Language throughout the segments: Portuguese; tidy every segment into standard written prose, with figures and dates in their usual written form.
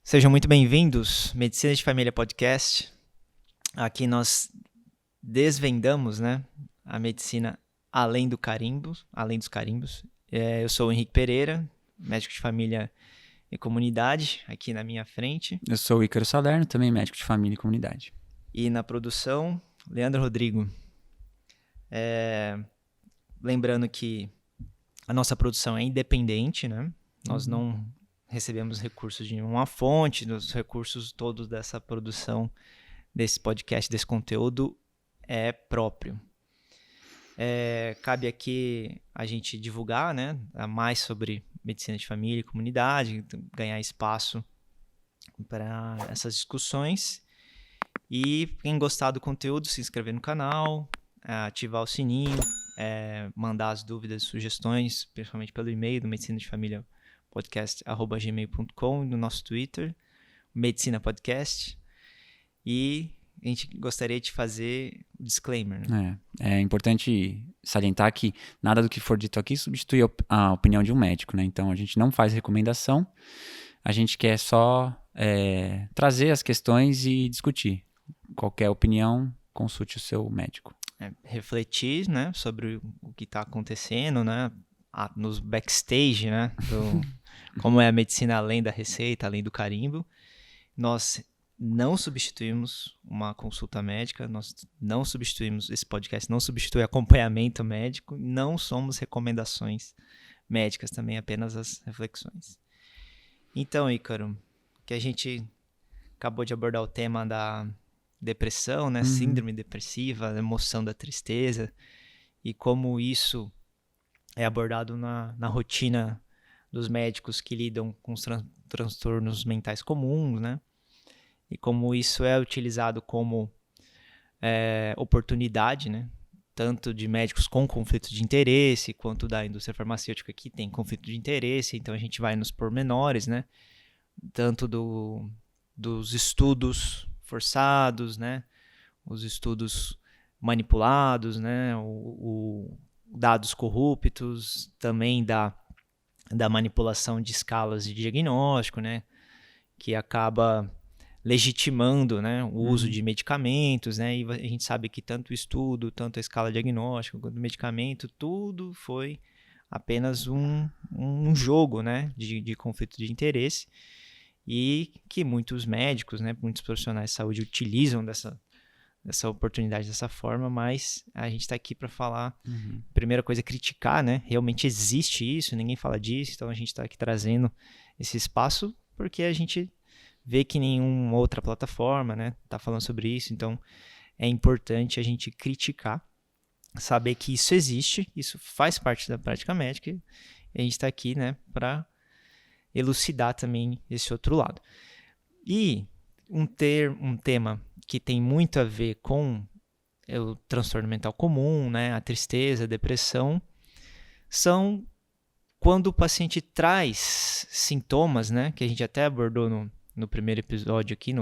Sejam muito bem-vindos, Medicina de Família Podcast. Aqui nós desvendamos, a medicina além dos carimbos. Eu sou o Henrique Pereira, médico de família e comunidade, aqui na minha frente. Eu sou o Ícaro Salerno, também médico de família e comunidade. E na produção, Leandro Rodrigo. Lembrando que a nossa produção é independente, né? Nós não recebemos recursos de nenhuma fonte, os recursos todos dessa produção, desse podcast, desse conteúdo é próprio. Cabe aqui a gente divulgar, mais sobre medicina de família e comunidade, ganhar espaço para essas discussões. E quem gostar do conteúdo, se inscrever no canal, ativar o sininho, mandar as dúvidas e sugestões, principalmente pelo e-mail do Medicina de Família podcast@gmail.com, no nosso Twitter, Medicina Podcast. E a gente gostaria de fazer o disclaimer. É importante salientar que nada do que for dito aqui substitui a opinião de um médico, né? Então a gente não faz recomendação, a gente quer só trazer as questões e discutir. Qualquer opinião, consulte o seu médico. Refletir, sobre o que está acontecendo, nos backstage, como é a medicina além da receita, além do carimbo. Nós não substituímos uma consulta médica, esse podcast não substitui acompanhamento médico, não somos recomendações médicas, também apenas as reflexões. Então, Ícaro, que a gente acabou de abordar o tema da depressão, síndrome depressiva, emoção da tristeza, e como isso é abordado na rotina dos médicos que lidam com os transtornos mentais comuns, e como isso é utilizado como oportunidade, tanto de médicos com conflito de interesse, quanto da indústria farmacêutica que tem conflito de interesse. Então a gente vai nos pormenores, tanto dos estudos forçados, os estudos manipulados, dados corruptos, também da manipulação de escalas de diagnóstico, que acaba legitimando, o uso de medicamentos, e a gente sabe que tanto o estudo, tanto a escala diagnóstica quanto o medicamento, tudo foi apenas um jogo, de conflito de interesse, e que muitos médicos, muitos profissionais de saúde utilizam dessa oportunidade dessa forma, mas a gente está aqui para falar, primeira coisa, criticar, realmente existe isso, ninguém fala disso, então a gente está aqui trazendo esse espaço porque a gente vê que nenhuma outra plataforma está falando sobre isso, então é importante a gente criticar, saber que isso existe, isso faz parte da prática médica, e a gente está aqui para elucidar também esse outro lado. E um tema que tem muito a ver com o transtorno mental comum, a tristeza, a depressão, são quando o paciente traz sintomas, que a gente até abordou no primeiro episódio aqui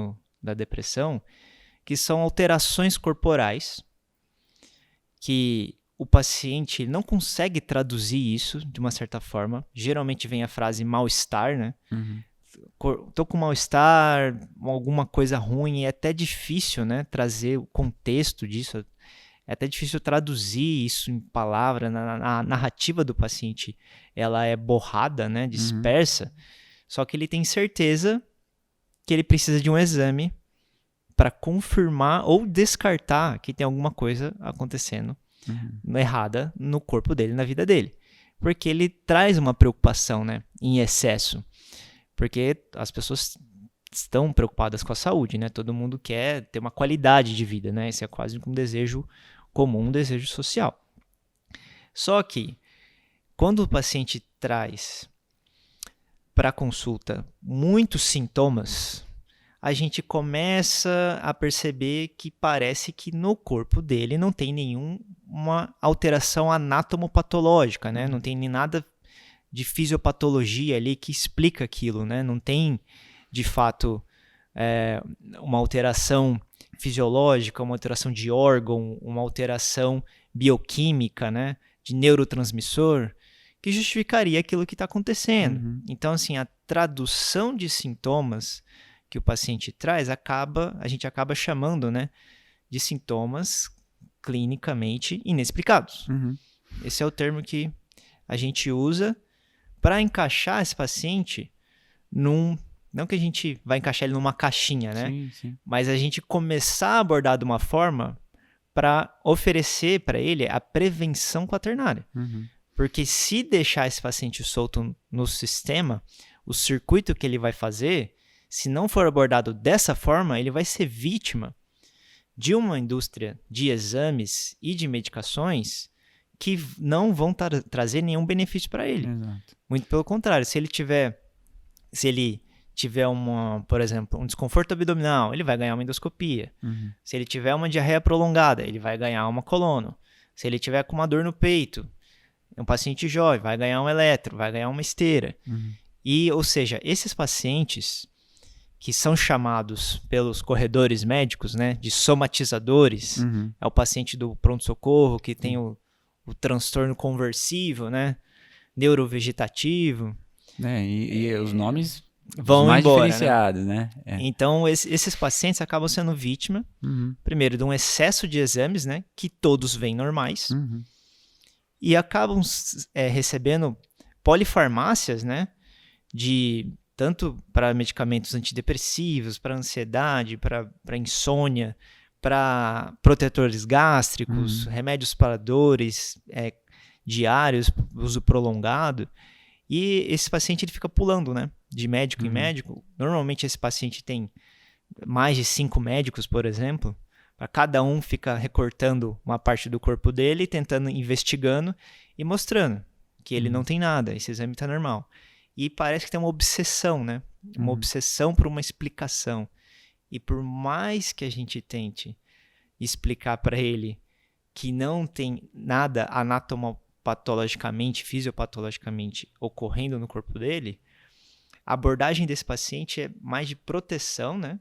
da depressão, que são alterações corporais, que o paciente não consegue traduzir isso de uma certa forma. Geralmente vem a frase mal-estar, tô com mal-estar, alguma coisa ruim, e é até difícil, trazer o contexto disso, é até difícil traduzir isso em palavra, na narrativa do paciente, ela é borrada, dispersa, só que ele tem certeza que ele precisa de um exame para confirmar ou descartar que tem alguma coisa acontecendo errada no corpo dele, na vida dele, porque ele traz uma preocupação, em excesso. Porque as pessoas estão preocupadas com a saúde, todo mundo quer ter uma qualidade de vida, esse é quase um desejo comum, um desejo social. Só que, quando o paciente traz para a consulta muitos sintomas, a gente começa a perceber que parece que no corpo dele não tem nenhuma alteração anatomopatológica, não tem nem nada de fisiopatologia ali que explica aquilo, não tem, de fato, uma alteração fisiológica, uma alteração de órgão, uma alteração bioquímica, de neurotransmissor, que justificaria aquilo que está acontecendo. Uhum. Então, assim, a tradução de sintomas que o paciente traz, a gente acaba chamando, né, de sintomas clinicamente inexplicados. Uhum. Esse é o termo que a gente usa para encaixar esse paciente não que a gente vai encaixar ele numa caixinha, né? Sim, sim. Mas a gente começar a abordar de uma forma para oferecer para ele a prevenção quaternária. Uhum. Porque se deixar esse paciente solto no sistema, o circuito que ele vai fazer, se não for abordado dessa forma, ele vai ser vítima de uma indústria de exames e de medicações que não vão trazer nenhum benefício para ele. Exato. Muito pelo contrário, se ele tiver por exemplo, um desconforto abdominal, ele vai ganhar uma endoscopia. Uhum. Se ele tiver uma diarreia prolongada, ele vai ganhar uma colono. Se ele tiver com uma dor no peito, um paciente jovem vai ganhar um eletro, vai ganhar uma esteira. Uhum. Ou seja, esses pacientes que são chamados pelos corredores médicos, né, de somatizadores, Uhum. é o paciente do pronto-socorro que tem o transtorno conversivo, né, neurovegetativo. E os nomes vão mais embora, diferenciados, né? Então, esses pacientes acabam sendo vítima, Uhum. primeiro, de um excesso de exames, né, que todos vêm normais, Uhum. e acabam recebendo polifarmácias, né, tanto para medicamentos antidepressivos, para ansiedade, para insônia, para protetores gástricos, remédios para dores diários, uso prolongado. E esse paciente ele fica pulando, né, de médico em médico. Normalmente esse paciente tem mais de 5 médicos, por exemplo. Para cada um fica recortando uma parte do corpo dele, tentando, investigando e mostrando que ele não tem nada, esse exame está normal. E parece que tem uma obsessão, né? Uma obsessão por uma explicação. E por mais que a gente tente explicar para ele que não tem nada anatomopatologicamente, fisiopatologicamente ocorrendo no corpo dele, a abordagem desse paciente é mais de proteção, né?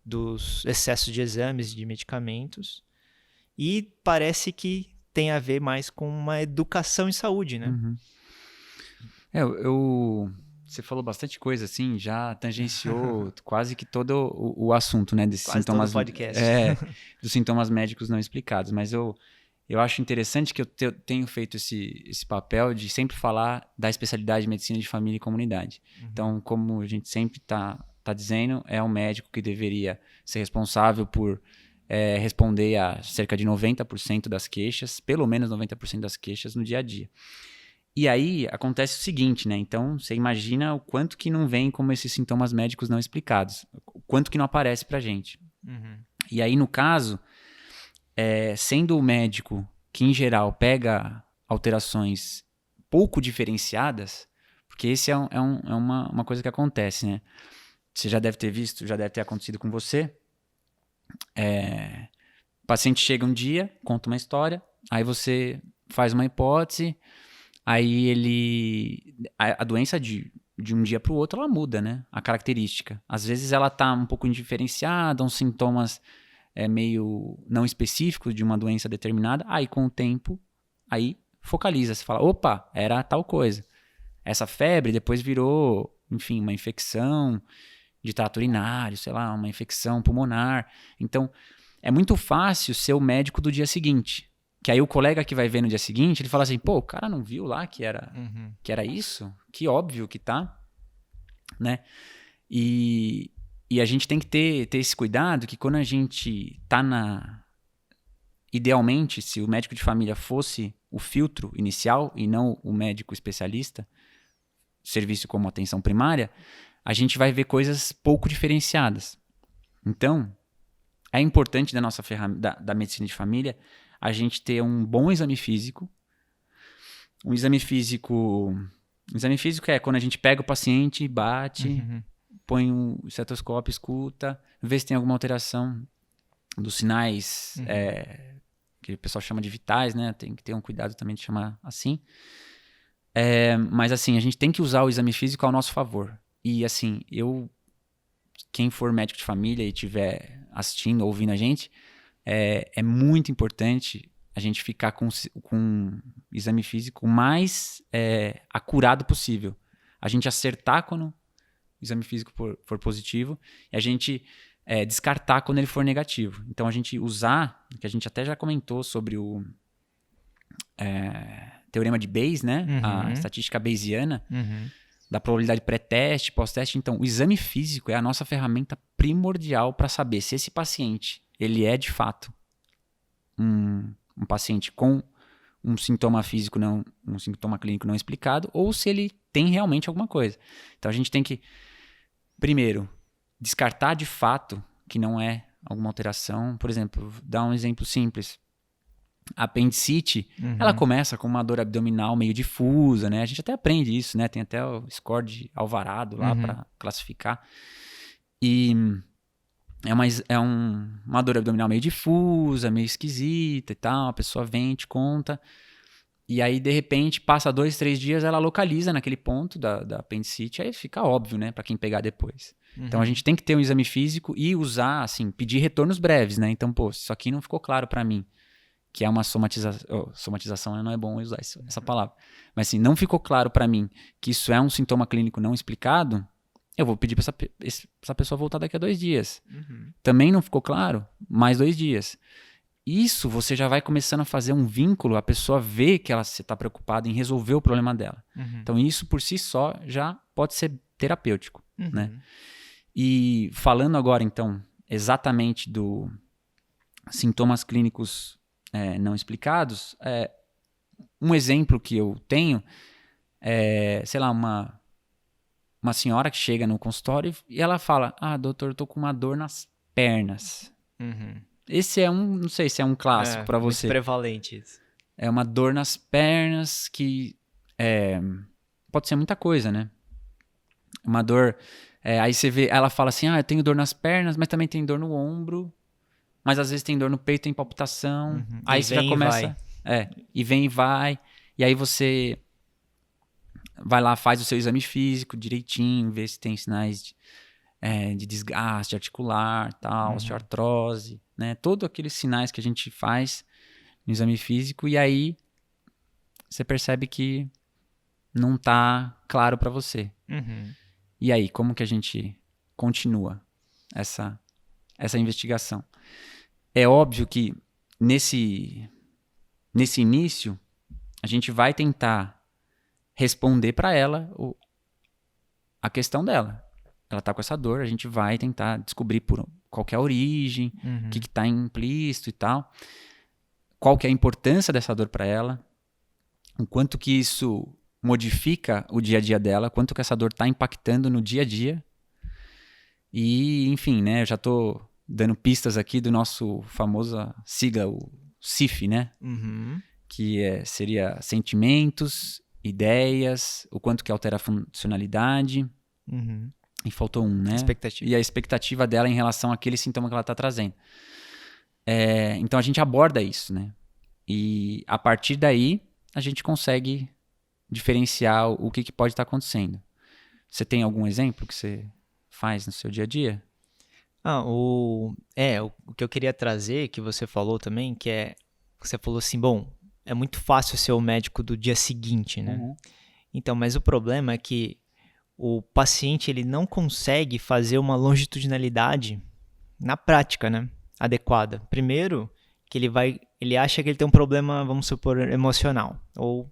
Dos excessos de exames e de medicamentos. E parece que tem a ver mais com uma educação em saúde, né? Uhum. Você falou bastante coisa, assim, já tangenciou quase que todo o assunto, né? Desses Quase sintomas, todo podcast. dos sintomas médicos não explicados. Mas eu acho interessante que eu tenho feito esse papel de sempre falar da especialidade de medicina de família e comunidade. Então, como a gente sempre tá dizendo, é um médico que deveria ser responsável por responder a cerca de 90% das queixas, pelo menos 90% das queixas no dia a dia. E aí acontece o seguinte, né? Então, você imagina o quanto que não vem como esses sintomas médicos não explicados, o quanto que não aparece pra gente. E aí, no caso, sendo o médico que, em geral, pega alterações pouco diferenciadas, porque esse é uma coisa que acontece, né? Você já deve ter visto, já deve ter acontecido com você. O paciente chega um dia, conta uma história, aí você faz uma hipótese, aí a doença de um dia para o outro, ela muda, né? A característica. Às vezes ela tá um pouco indiferenciada, uns sintomas meio não específicos de uma doença determinada, aí com o tempo, aí focaliza, você fala, opa, era tal coisa. Essa febre depois virou, enfim, uma infecção de trato urinário, sei lá, uma infecção pulmonar. Então, é muito fácil ser o médico do dia seguinte. Que aí o colega que vai ver no dia seguinte, ele fala assim, pô, o cara não viu lá que era isso? Que óbvio que tá, né? E a gente tem que ter esse cuidado que quando a gente tá idealmente, se o médico de família fosse o filtro inicial e não o médico especialista, serviço como atenção primária, a gente vai ver coisas pouco diferenciadas. Então, é importante da nossa da medicina de família a gente ter um bom exame físico. Um exame físico é quando a gente pega o paciente, bate, põe um estetoscópio, escuta, vê se tem alguma alteração dos sinais que o pessoal chama de vitais, né? Tem que ter um cuidado também de chamar assim. Mas assim, a gente tem que usar o exame físico ao nosso favor. E assim, quem for médico de família e estiver assistindo, ouvindo a gente, é muito importante a gente ficar com o exame físico mais acurado possível. A gente acertar quando o exame físico for positivo e a gente descartar quando ele for negativo. Então, a gente usar, que a gente até já comentou sobre o teorema de Bayes, né? A estatística bayesiana, da probabilidade pré-teste, pós-teste. Então, o exame físico é a nossa ferramenta primordial para saber se esse paciente ele é, de fato, um paciente com um sintoma físico, um sintoma clínico não explicado, ou se ele tem realmente alguma coisa. Então, a gente tem que, primeiro, descartar de fato que não é alguma alteração. Por exemplo, vou dar um exemplo simples. A apendicite, ela começa com uma dor abdominal meio difusa, né? A gente até aprende isso, né? Tem até o score de Alvarado lá para classificar. E é uma dor abdominal meio difusa, meio esquisita e tal. A pessoa vem, te conta. E aí, de repente, passa 2, 3 dias, ela localiza naquele ponto da apendicite. Aí fica óbvio, né? Para quem pegar depois. Então, a gente tem que ter um exame físico e usar, assim, pedir retornos breves, né? Então, pô, isso aqui não ficou claro para mim. Que é uma somatização. Somatização não é bom usar essa palavra. Mas assim, não ficou claro para mim que isso é um sintoma clínico não explicado, eu vou pedir para essa pessoa voltar daqui a 2 dias. Também não ficou claro? Mais 2 dias. Isso você já vai começando a fazer um vínculo, a pessoa vê que você está preocupada em resolver o problema dela. Então isso por si só já pode ser terapêutico. Né? E falando agora então exatamente do sintomas clínicos não explicados, um exemplo que eu tenho é, sei lá, uma senhora que chega no consultório e ela fala, doutor, eu tô com uma dor nas pernas. Esse é não sei se é um clássico para você. Muito prevalente isso. É uma dor nas pernas que pode ser muita coisa, né? Uma dor, aí você vê, ela fala assim, eu tenho dor nas pernas, mas também tem dor no ombro. Mas às vezes tem dor no peito, tem palpitação. Aí você já começa. E vem e vai. E aí você vai lá, faz o seu exame físico direitinho, vê se tem sinais de desgaste articular, tal, osteoartrose, né? Todos aqueles sinais que a gente faz no exame físico. E aí você percebe que não tá claro para você. E aí, como que a gente continua essa investigação? É óbvio que nesse início a gente vai tentar responder para ela a questão dela. Ela está com essa dor, a gente vai tentar descobrir qual que é a origem, o que está implícito e tal, qual que é a importância dessa dor para ela, o quanto que isso modifica o dia a dia dela, quanto que essa dor está impactando no dia a dia. E, enfim, né, eu já estou dando pistas aqui do nosso famoso sigla, o CIF, né? Que seria sentimentos, ideias, o quanto que altera a funcionalidade. E faltou né? Expectativa. E a expectativa dela em relação àquele sintoma que ela está trazendo. Então a gente aborda isso, né? E a partir daí a gente consegue diferenciar o que pode estar acontecendo. Você tem algum exemplo que você faz no seu dia a dia? O que eu queria trazer, que você falou também, você falou assim, bom, é muito fácil ser o médico do dia seguinte, né? Então, mas o problema é que o paciente ele não consegue fazer uma longitudinalidade na prática, né? Adequada. Primeiro, que ele acha que ele tem um problema, vamos supor, emocional, ou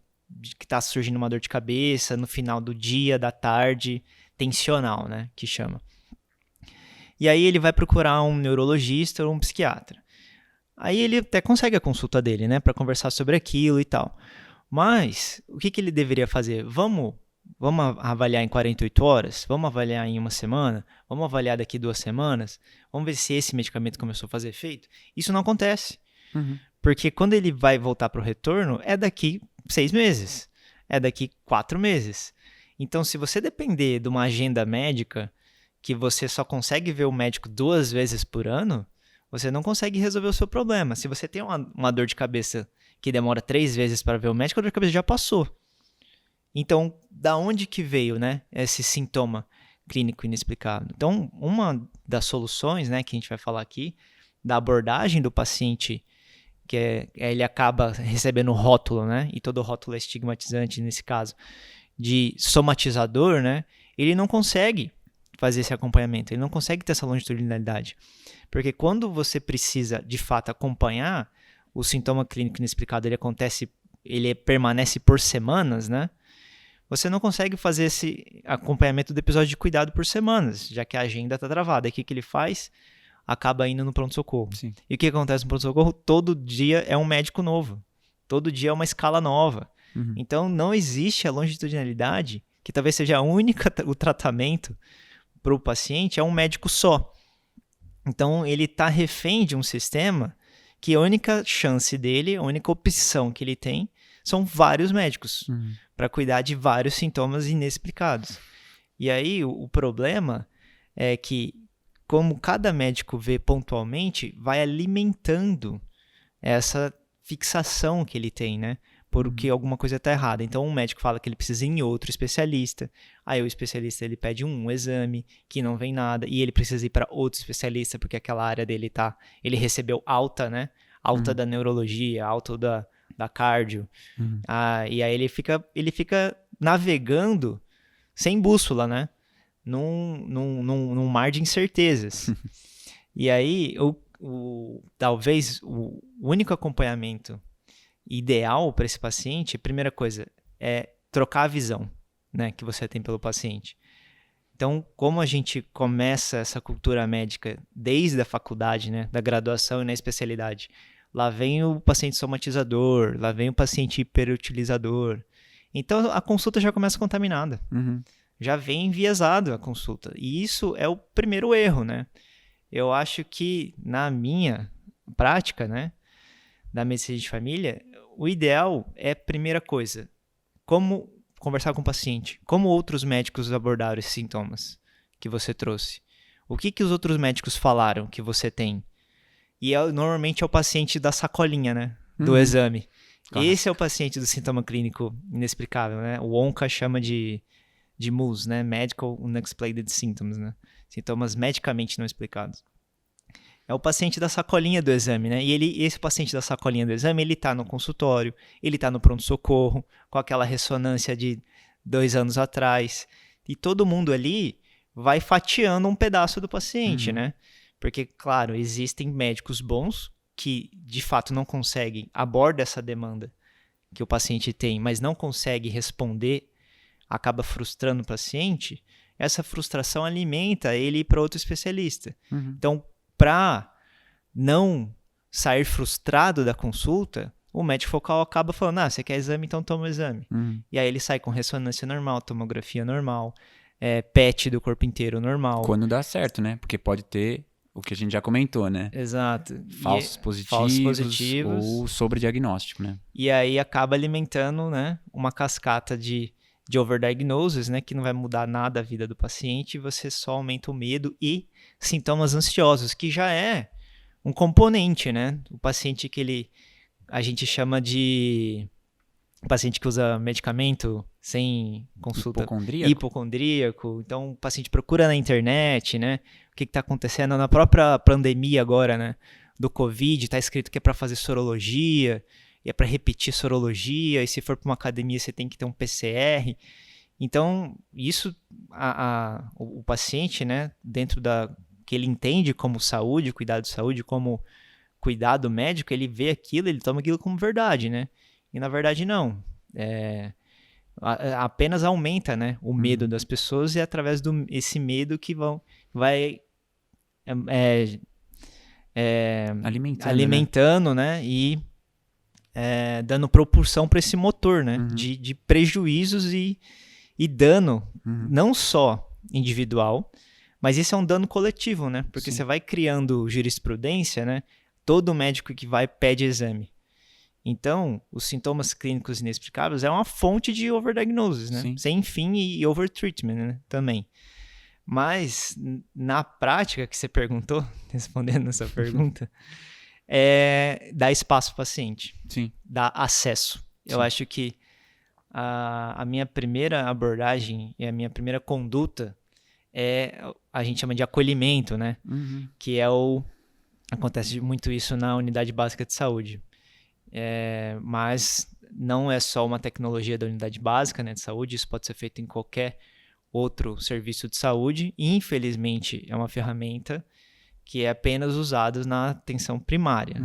que está surgindo uma dor de cabeça no final do dia, da tarde, tensional, né? Que chama. E aí ele vai procurar um neurologista ou um psiquiatra. Aí ele até consegue a consulta dele, né, para conversar sobre aquilo e tal. Mas o que ele deveria fazer? Vamos avaliar em 48 horas? Vamos avaliar em 1 semana? Vamos avaliar daqui 2 semanas? Vamos ver se esse medicamento começou a fazer efeito? Isso não acontece. Porque quando ele vai voltar para o retorno, é daqui 6 meses. É daqui 4 meses. Então, se você depender de uma agenda médica que você só consegue ver o médico 2 vezes por ano, você não consegue resolver o seu problema. Se você tem uma dor de cabeça que demora 3 vezes para ver o médico, a dor de cabeça já passou. Então, da onde que veio, né, esse sintoma clínico inexplicável? Então, uma das soluções, né, que a gente vai falar aqui, da abordagem do paciente ele acaba recebendo rótulo, né? E todo rótulo é estigmatizante nesse caso, de somatizador, né? Ele não consegue fazer esse acompanhamento, ele não consegue ter essa longitudinalidade. Porque quando você precisa, de fato, acompanhar, o sintoma clínico inexplicado, ele permanece por semanas, né? Você não consegue fazer esse acompanhamento do episódio de cuidado por semanas, já que a agenda está travada. E o que ele faz? Acaba indo no pronto-socorro. Sim. E o que acontece no pronto-socorro? Todo dia é um médico novo. Todo dia é uma escala nova. Uhum. Então, não existe a longitudinalidade, que talvez seja a única, o tratamento para o paciente, é um médico só. Então, ele está refém de um sistema que a única chance dele, a única opção que ele tem, são vários médicos para cuidar de vários sintomas inexplicados. E aí, o problema é que, como cada médico vê pontualmente, vai alimentando essa fixação que ele tem, né? Porque alguma coisa está errada. Então, um médico fala que ele precisa ir em outro especialista. Aí o especialista ele pede um exame que não vem nada. E ele precisa ir para outro especialista porque aquela área dele tá... Ele recebeu alta, né? Alta da neurologia, alta da cardio. E aí ele fica navegando sem bússola, né? Num mar de incertezas. E aí, talvez o único acompanhamento ideal para esse paciente, primeira coisa, é trocar a visão, né, que você tem pelo paciente. Então, como a gente começa essa cultura médica desde a faculdade, né, da graduação e na especialidade, lá vem o paciente somatizador, lá vem o paciente hiperutilizador. Então, a consulta já começa contaminada. Já vem enviesado a consulta. E isso é o primeiro erro, né? Eu acho que, na minha prática, né, da medicina de família, o ideal é, primeira coisa, como conversar com o paciente, como outros médicos abordaram esses sintomas que você trouxe. O que os outros médicos falaram que você tem? E normalmente é o paciente da sacolinha, né, do exame. Clássico. Esse é o paciente do sintoma clínico inexplicável, né? O ONCA chama de MUS, né? Medical Unexplained Symptoms, né? Sintomas medicamente não explicados. É o paciente da sacolinha do exame, né? E esse paciente da sacolinha do exame, ele tá no consultório, ele tá no pronto-socorro, com aquela ressonância de 2 anos atrás. E todo mundo ali vai fatiando um pedaço do paciente, né? Porque, claro, existem médicos bons que, de fato, não conseguem abordar essa demanda que o paciente tem, mas não consegue responder, acaba frustrando o paciente. Essa frustração alimenta ele ir para outro especialista. Então, para não sair frustrado da consulta, o médico focal acaba falando, você quer exame, então toma o exame. E aí ele sai com ressonância normal, tomografia normal, PET do corpo inteiro normal. Quando dá certo, né? Porque pode ter o que a gente já comentou, né? Exato. Falsos positivos ou sobrediagnóstico, né? E aí acaba alimentando, né, uma cascata de overdiagnosis, né, que não vai mudar nada a vida do paciente, você só aumenta o medo e sintomas ansiosos, que já é um componente, né? O paciente que a gente chama de paciente que usa medicamento sem consulta. Hipocondríaco. Então, o paciente procura na internet, né? O que está acontecendo na própria pandemia agora, né? Do Covid, está escrito que é para fazer sorologia, e é para repetir sorologia, e se for para uma academia você tem que ter um PCR. Então, isso, o paciente, né, dentro que ele entende como saúde, cuidado de saúde, como cuidado médico, ele vê aquilo, ele toma aquilo como verdade, né? E na verdade não. Apenas aumenta, né, o medo das pessoas, e é através desse medo que vai alimentando, né? E dando propulsão para esse motor, né? De prejuízos e dano, não só individual, mas esse é um dano coletivo, né? Porque Sim. Você vai criando jurisprudência, né? Todo médico que vai pede exame. Então, os sintomas clínicos inexplicáveis é uma fonte de overdiagnosis, né? Sim. Sem fim e overtreatment, né? Também. Mas, na prática, que você perguntou, respondendo essa pergunta, dá espaço para o paciente. Sim. Dá acesso. Sim. Eu acho que a minha primeira abordagem e a minha primeira conduta a gente chama de acolhimento, né? Que acontece muito isso na unidade básica de saúde. mas não é só uma tecnologia da unidade básica, né, de saúde, isso pode ser feito em qualquer outro serviço de saúde, e infelizmente é uma ferramenta que é apenas usada na atenção primária.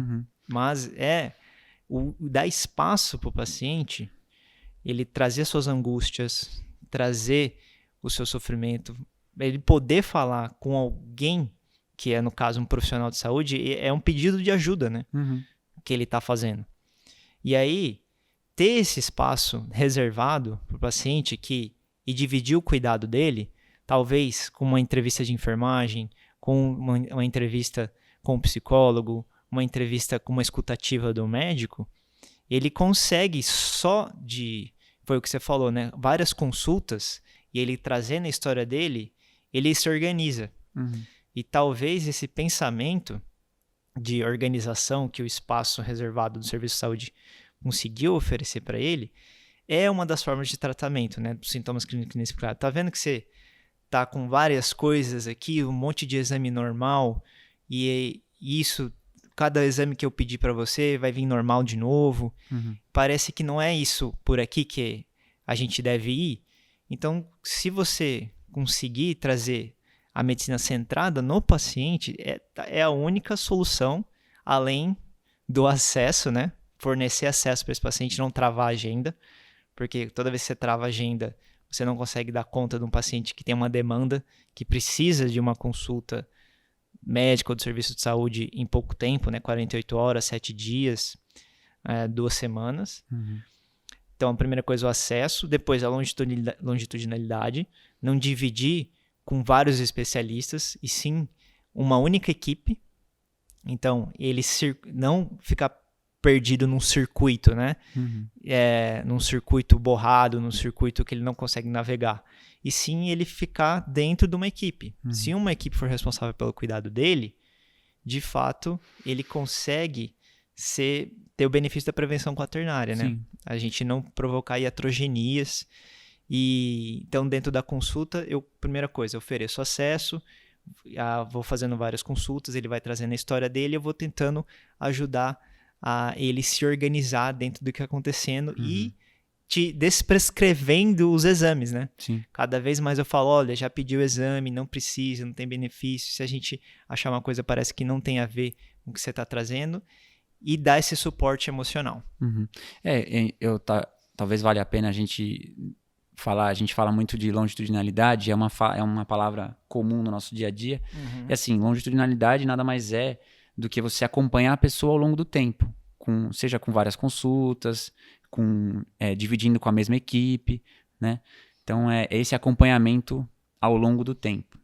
Mas dar espaço para o paciente, ele trazer suas angústias, trazer o seu sofrimento, ele poder falar com alguém, que é, no caso, um profissional de saúde, é um pedido de ajuda, né? Que ele está fazendo. E aí, ter esse espaço reservado para o paciente e dividir o cuidado dele, talvez com uma entrevista de enfermagem, com uma entrevista com um psicólogo, uma entrevista com uma escutativa do médico, ele consegue foi o que você falou, né? Várias consultas, e ele trazendo a história dele, ele se organiza. E talvez esse pensamento de organização que o espaço reservado do serviço de saúde conseguiu oferecer para ele é uma das formas de tratamento, né? Dos sintomas clínicos inexplicáveis. Tá vendo que você tá com várias coisas aqui, um monte de exame normal, e isso, cada exame que eu pedir para você vai vir normal de novo. Parece que não é isso por aqui que a gente deve ir. Então, se você conseguir trazer a medicina centrada no paciente, é a única solução, além do acesso, né? Fornecer acesso para esse paciente, não travar a agenda, porque toda vez que você trava a agenda, você não consegue dar conta de um paciente que tem uma demanda, que precisa de uma consulta médica ou do serviço de saúde em pouco tempo, né? 48 horas, 7 dias, 2 semanas. Então, a primeira coisa é o acesso, depois a longitudinalidade, não dividir com vários especialistas, e sim uma única equipe. Então, ele não ficar perdido num circuito, né? Num circuito borrado, num circuito que ele não consegue navegar. E sim ele ficar dentro de uma equipe. Se uma equipe for responsável pelo cuidado dele, de fato, ele consegue ter o benefício da prevenção quaternária, né? A gente não provocar iatrogenias. Então, dentro da consulta, primeira coisa, eu ofereço acesso, vou fazendo várias consultas, ele vai trazendo a história dele, eu vou tentando ajudar a ele se organizar dentro do que está acontecendo e te desprescrevendo os exames, né? Cada vez mais eu falo, olha, já pediu o exame, não precisa, não tem benefício, se a gente achar uma coisa parece que não tem a ver com o que você está trazendo, e dar esse suporte emocional. Talvez valha a pena a gente fala muito de longitudinalidade, é uma palavra comum no nosso dia a dia. E assim, longitudinalidade nada mais é do que você acompanhar a pessoa ao longo do tempo, seja com várias consultas, dividindo com a mesma equipe, né? Então, é esse acompanhamento ao longo do tempo.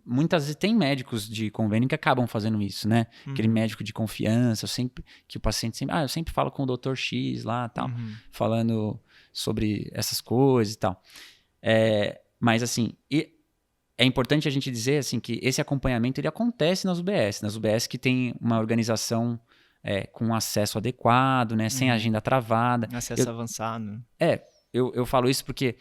Muitas vezes tem médicos de convênio que acabam fazendo isso, né? Aquele médico de confiança, que o paciente sempre... eu sempre falo com o Dr. X lá, tal, falando sobre essas coisas e tal. Mas, assim, é importante a gente dizer assim, que esse acompanhamento ele acontece nas UBS que tem uma organização com acesso adequado, né? Sem agenda travada. Acesso avançado. Eu falo isso porque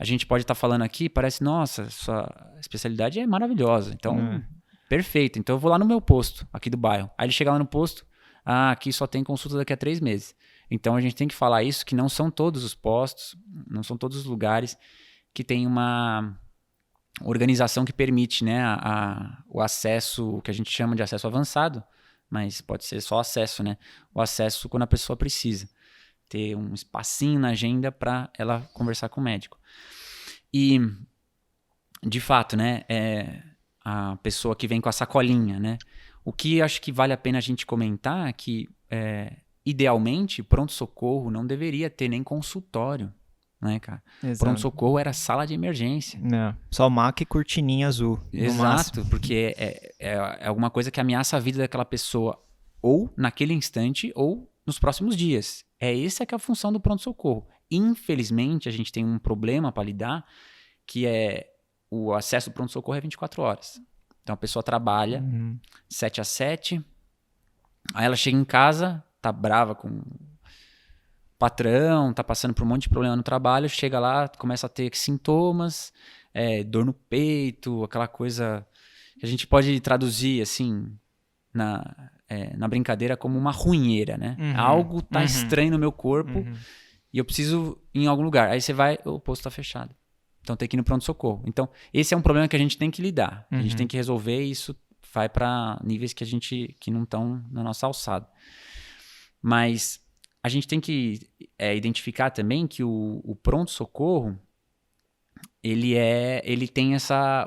a gente pode estar falando aqui, parece, nossa, sua especialidade é maravilhosa, então, perfeito. Então eu vou lá no meu posto, aqui do bairro. Aí ele chega lá no posto, aqui só tem consulta daqui a 3 meses. Então a gente tem que falar isso, que não são todos os postos, não são todos os lugares que tem uma organização que permite, né, o acesso, o que a gente chama de acesso avançado, mas pode ser só acesso, né? O acesso quando a pessoa precisa. Ter um espacinho na agenda para ela conversar com o médico. E, de fato, né, a pessoa que vem com a sacolinha, né? O que acho que vale a pena a gente comentar é que, idealmente, pronto-socorro não deveria ter nem consultório, né, cara? Pronto-socorro era sala de emergência. Só maca e cortininha azul. Exato, porque é alguma coisa que ameaça a vida daquela pessoa ou naquele instante ou nos próximos dias. Essa que é a função do pronto-socorro. Infelizmente, a gente tem um problema para lidar, que é o acesso ao pronto-socorro é 24 horas. Então, a pessoa trabalha 7 às 7, aí ela chega em casa, tá brava com o patrão, tá passando por um monte de problema no trabalho, chega lá, começa a ter sintomas, dor no peito, aquela coisa que a gente pode traduzir assim, na brincadeira como uma runheira, né? Algo tá estranho no meu corpo e eu preciso ir em algum lugar. Aí você vai, o posto tá fechado. Então tem que ir no pronto-socorro. Então esse é um problema que a gente tem que lidar. A gente tem que resolver e isso vai para níveis que não estão na nossa alçada. Mas a gente tem que identificar também que o pronto-socorro, ele tem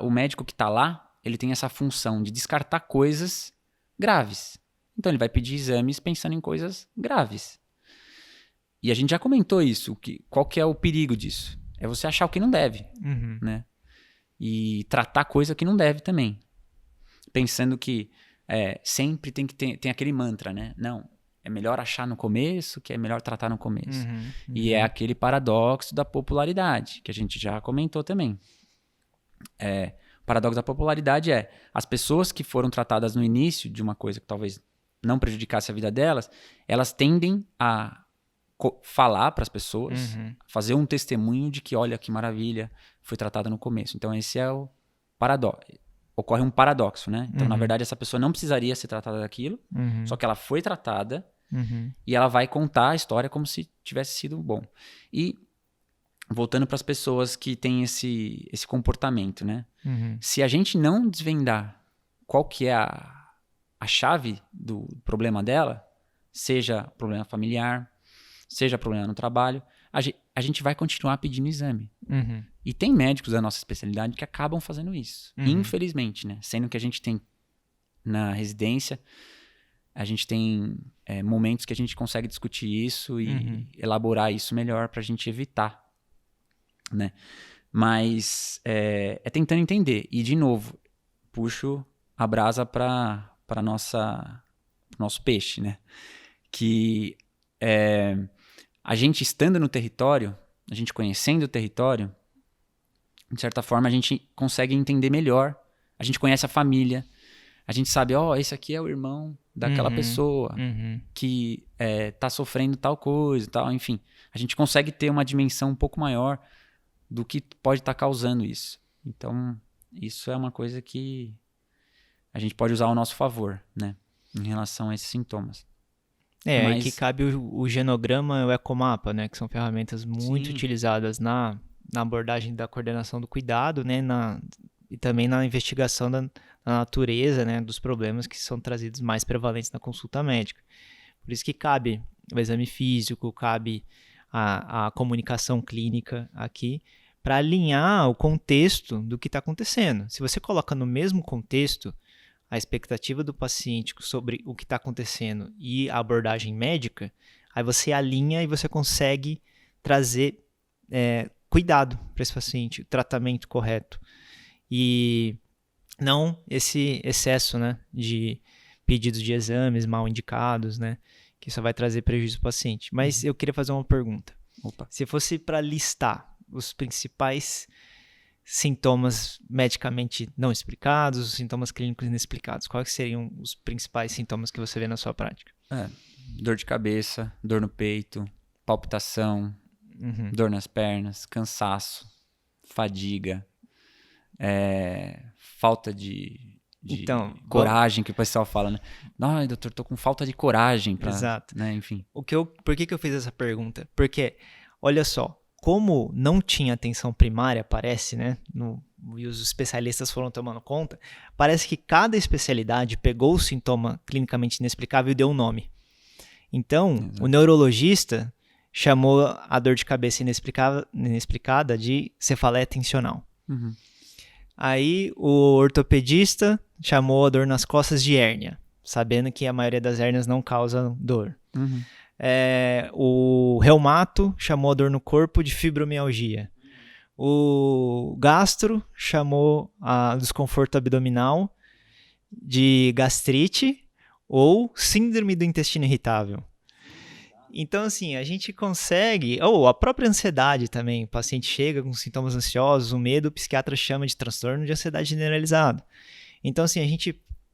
o médico que está lá, ele tem essa função de descartar coisas graves. Então ele vai pedir exames pensando em coisas graves. E a gente já comentou isso, qual que é o perigo disso? É você achar o que não deve, né? E tratar coisa que não deve também. Pensando que sempre tem aquele mantra, né? Não, é melhor achar no começo, que é melhor tratar no começo. E é aquele paradoxo da popularidade, que a gente já comentou também. O paradoxo da popularidade as pessoas que foram tratadas no início de uma coisa que talvez não prejudicasse a vida delas, elas tendem a falar para as pessoas, fazer um testemunho de que, olha que maravilha, foi tratada no começo. Então esse é o paradoxo. Ocorre um paradoxo, né? Então, na verdade, essa pessoa não precisaria ser tratada daquilo, só que ela foi tratada e ela vai contar a história como se tivesse sido bom. E voltando para as pessoas que têm esse comportamento, né? Se a gente não desvendar qual que é a chave do problema dela, seja problema familiar, seja problema no trabalho, a gente vai continuar pedindo exame. E tem médicos da nossa especialidade que acabam fazendo isso. Infelizmente, né? Sendo que a gente tem na residência, a gente tem momentos que a gente consegue discutir isso e elaborar isso melhor para a gente evitar, né? Mas é tentando entender. E, de novo, puxo a brasa para nosso peixe, né? Que a gente estando no território, a gente conhecendo o território, de certa forma a gente consegue entender melhor. A gente conhece a família, a gente sabe, esse aqui é o irmão daquela pessoa que tá sofrendo tal coisa, tal, enfim. A gente consegue ter uma dimensão um pouco maior do que pode estar causando isso. Então, isso é uma coisa que a gente pode usar ao nosso favor, né? Em relação a esses sintomas. Aí que cabe o genograma e o ecomapa, né? Que são ferramentas muito utilizadas na abordagem da coordenação do cuidado, né? E também na investigação da natureza, né? Dos problemas que são trazidos mais prevalentes na consulta médica. Por isso que cabe o exame físico, cabe a comunicação clínica aqui, para alinhar o contexto do que está acontecendo. Se você coloca no mesmo contexto a expectativa do paciente sobre o que está acontecendo e a abordagem médica, aí você alinha e você consegue trazer cuidado para esse paciente, o tratamento correto. E não esse excesso, né, de pedidos de exames mal indicados, né, que só vai trazer prejuízo para o paciente. Mas eu queria fazer uma pergunta. Opa. Se fosse para listar os principais sintomas medicamente não explicados, os sintomas clínicos inexplicados, quais seriam os principais sintomas que você vê na sua prática? Dor de cabeça, dor no peito, palpitação, dor nas pernas, cansaço, fadiga, falta de coragem, que o pessoal fala, né? Ai, doutor, tô com falta de coragem pra... Exato. Né? Enfim. Por que eu fiz essa pergunta? Porque, olha só, como não tinha atenção primária, parece, né? E os especialistas foram tomando conta, parece que cada especialidade pegou o sintoma clinicamente inexplicável e deu um nome. Então, o neurologista chamou a dor de cabeça inexplicada de cefaleia tensional. Aí, o ortopedista chamou a dor nas costas de hérnia, sabendo que a maioria das hérnias não causa dor. O reumato chamou a dor no corpo de fibromialgia. O gastro chamou a desconforto abdominal de gastrite ou síndrome do intestino irritável. Então, assim, a gente consegue... a própria ansiedade também. O paciente chega com sintomas ansiosos, o medo, o psiquiatra chama de transtorno de ansiedade generalizado. Então, assim,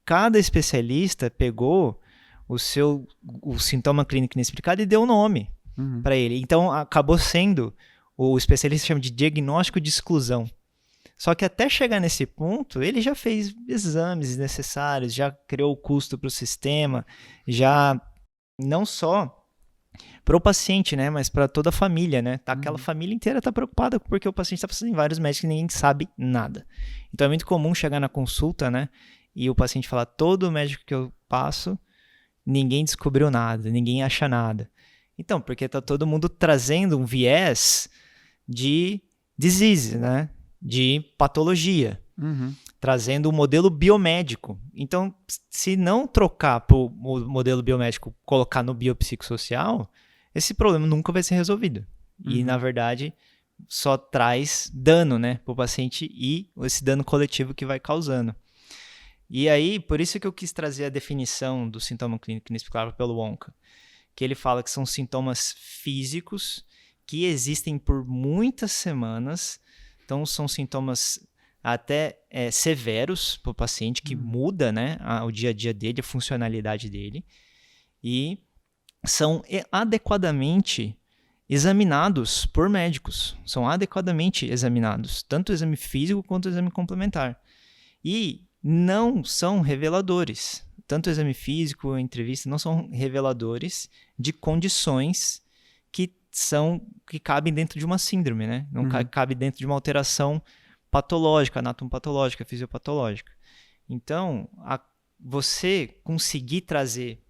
cada especialista pegou o sintoma clínico inexplicado e deu um nome para ele. Então, acabou sendo, o especialista chama de diagnóstico de exclusão. Só que até chegar nesse ponto, ele já fez exames necessários, já criou o custo para o sistema, já não só para o paciente, né, mas para toda a família, né? Aquela família inteira está preocupada porque o paciente está passando em vários médicos e ninguém sabe nada. Então é muito comum chegar na consulta, né, e o paciente falar: todo médico que eu passo, ninguém descobriu nada, ninguém acha nada. Então, porque está todo mundo trazendo um viés de disease, né, de patologia, trazendo um modelo biomédico. Então, se não trocar para o modelo biomédico, colocar no biopsicossocial, esse problema nunca vai ser resolvido. E, na verdade, só traz dano, né, para o paciente e esse dano coletivo que vai causando. E aí, por isso que eu quis trazer a definição do sintoma clínico inexplicável pelo Wonka, que ele fala que são sintomas físicos que existem por muitas semanas. Então, são sintomas até severos para o paciente, que muda, né, o dia a dia dele, a funcionalidade dele, e são adequadamente examinados por médicos. São adequadamente examinados, tanto o exame físico quanto o exame complementar. E não são reveladores. Tanto o exame físico, a entrevista, não são reveladores de condições que cabem dentro de uma síndrome, né? Não cabe dentro de uma alteração patológica, anatomopatológica, fisiopatológica. Então, você conseguir trazer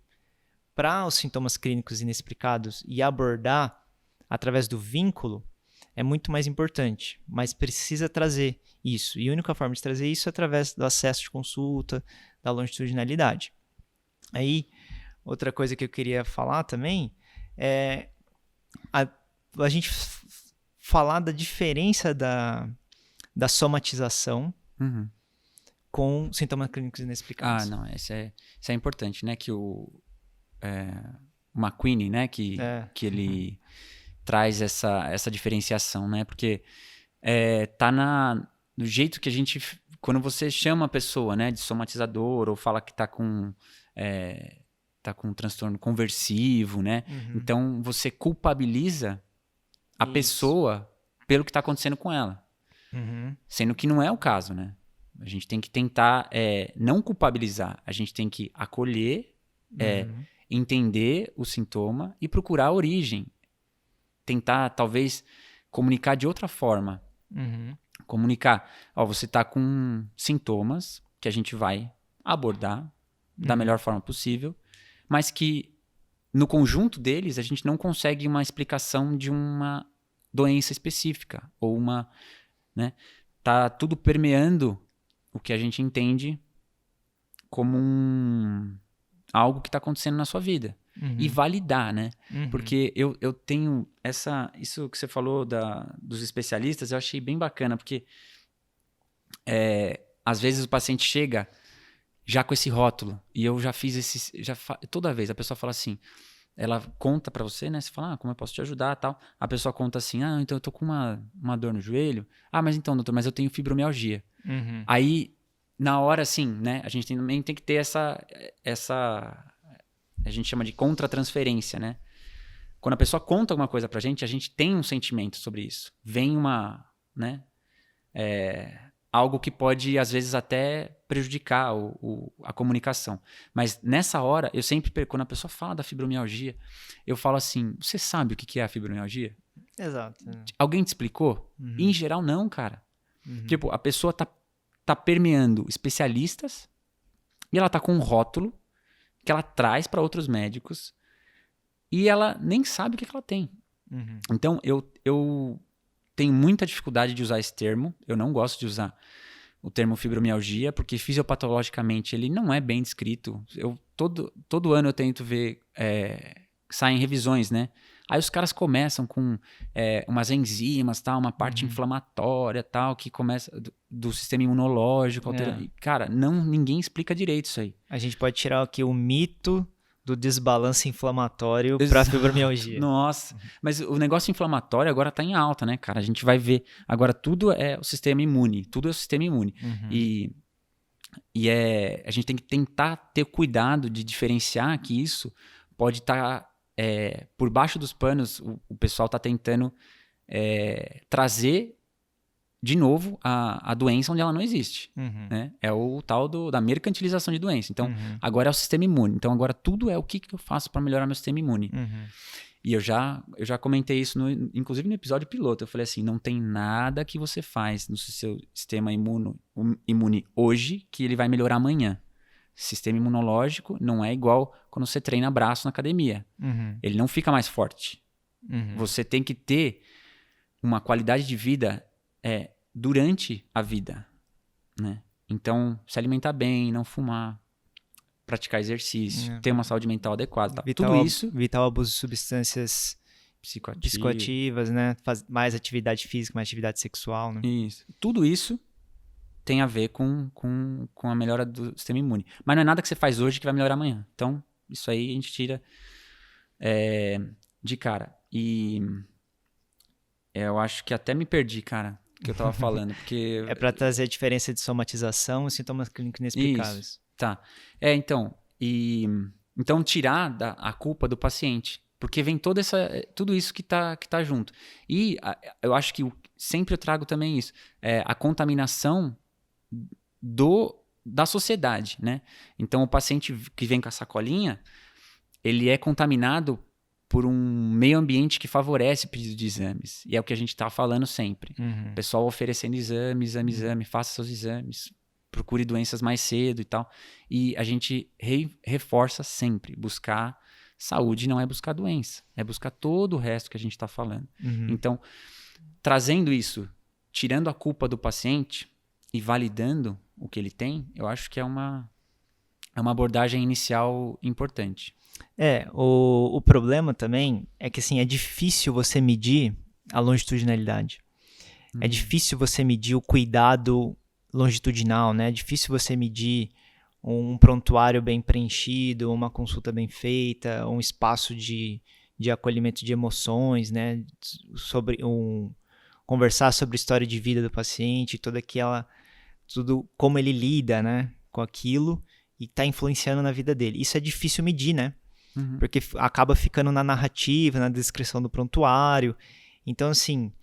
para os sintomas clínicos inexplicados e abordar através do vínculo é muito mais importante, mas precisa trazer isso. E a única forma de trazer isso é através do acesso de consulta, da longitudinalidade. Aí, outra coisa que eu queria falar também é a gente falar da diferença da somatização com sintomas clínicos inexplicados. Não, isso é importante, né? Que o McQueen, né? Que ele traz essa diferenciação, né? Porque tá no jeito que a gente... Quando você chama a pessoa, né, de somatizador, ou fala que tá com um transtorno conversivo, né? Então, você culpabiliza a pessoa pelo que está acontecendo com ela. Sendo que não é o caso, né? A gente tem que tentar não culpabilizar. A gente tem que acolher, entender o sintoma e procurar a origem. Tentar, talvez, comunicar de outra forma. Comunicar. Você está com sintomas que a gente vai abordar da melhor forma possível, mas que no conjunto deles a gente não consegue uma explicação de uma doença específica ou uma, né? Tá tudo permeando o que a gente entende como algo que está acontecendo na sua vida. E validar, né? Porque eu tenho isso que você falou dos especialistas, eu achei bem bacana, porque às vezes o paciente chega já com esse rótulo, e eu já fiz toda vez a pessoa fala assim, ela conta pra você, né? Você fala, como eu posso te ajudar, tal. A pessoa conta assim, então eu tô com uma dor no joelho. Mas então, doutor, mas eu tenho fibromialgia. Aí, na hora, assim, né? A gente também tem que ter essa a gente chama de contratransferência, né? Quando a pessoa conta alguma coisa pra gente, a gente tem um sentimento sobre isso. Vem né? Algo que pode, às vezes, até prejudicar a comunicação. Mas nessa hora, eu sempre, quando a pessoa fala da fibromialgia, eu falo assim, você sabe o que é a fibromialgia? Exato. Alguém te explicou? Em geral, não, cara. Tipo, a pessoa tá permeando especialistas e ela tá com um rótulo que ela traz para outros médicos e ela nem sabe o que ela tem. Então, eu tenho muita dificuldade de usar esse termo. Eu não gosto de usar o termo fibromialgia, porque fisiopatologicamente ele não é bem descrito. Todo ano eu tento ver, saem revisões, né? Aí os caras começam com umas enzimas, tal, uma parte inflamatória, tal, que começa do sistema imunológico. Cara, ninguém explica direito isso aí. A gente pode tirar aqui o mito do desbalanço inflamatório para fibromialgia. Nossa, mas o negócio inflamatório agora tá em alta, né, cara? A gente vai ver. Agora tudo é o sistema imune. Tudo é o sistema imune. E a gente tem que tentar ter cuidado de diferenciar que isso pode estar por baixo dos panos. O pessoal tá tentando trazer de novo, a doença onde ela não existe. Né? É o tal da mercantilização de doença. Então, agora é o sistema imune. Então, agora tudo é o que eu faço para melhorar meu sistema imune. E eu já comentei isso, inclusive no episódio piloto. Eu falei assim, não tem nada que você faz no seu sistema imune hoje que ele vai melhorar amanhã. Sistema imunológico não é igual quando você treina braço na academia. Ele não fica mais forte. Você tem que ter uma qualidade de vida durante a vida, né? Então, se alimentar bem, não fumar, praticar exercício, ter uma saúde mental adequada, tá? Tudo isso... Evitar o abuso de substâncias psicoativas, né? Mais atividade física, mais atividade sexual, né? Isso. Tudo isso tem a ver com a melhora do sistema imune. Mas não é nada que você faz hoje que vai melhorar amanhã. Então, isso aí a gente tira de cara. E eu acho que até me perdi, cara, que eu tava falando, porque... É para trazer a diferença de somatização e sintomas clínicos inexplicáveis. Isso, tá. Então tirar a culpa do paciente, porque vem tudo isso que tá junto. E eu acho que sempre eu trago também isso, a contaminação da sociedade, né? Então o paciente que vem com a sacolinha, ele é contaminado por um meio ambiente que favorece o pedido de exames. E é o que a gente está falando sempre. O pessoal oferecendo exame, faça seus exames, procure doenças mais cedo e tal. E a gente reforça sempre, buscar saúde não é buscar doença, é buscar todo o resto que a gente está falando. Então, trazendo isso, tirando a culpa do paciente e validando o que ele tem, eu acho que é uma abordagem inicial importante. O problema também é que assim, é difícil você medir a longitudinalidade. É difícil você medir o cuidado longitudinal, né? É difícil você medir um prontuário bem preenchido, uma consulta bem feita, um espaço de acolhimento de emoções, né? Conversar sobre a história de vida do paciente, tudo como ele lida, né, com aquilo e está influenciando na vida dele. Isso é difícil medir, né? Porque acaba ficando na narrativa, na descrição do prontuário. Então, assim,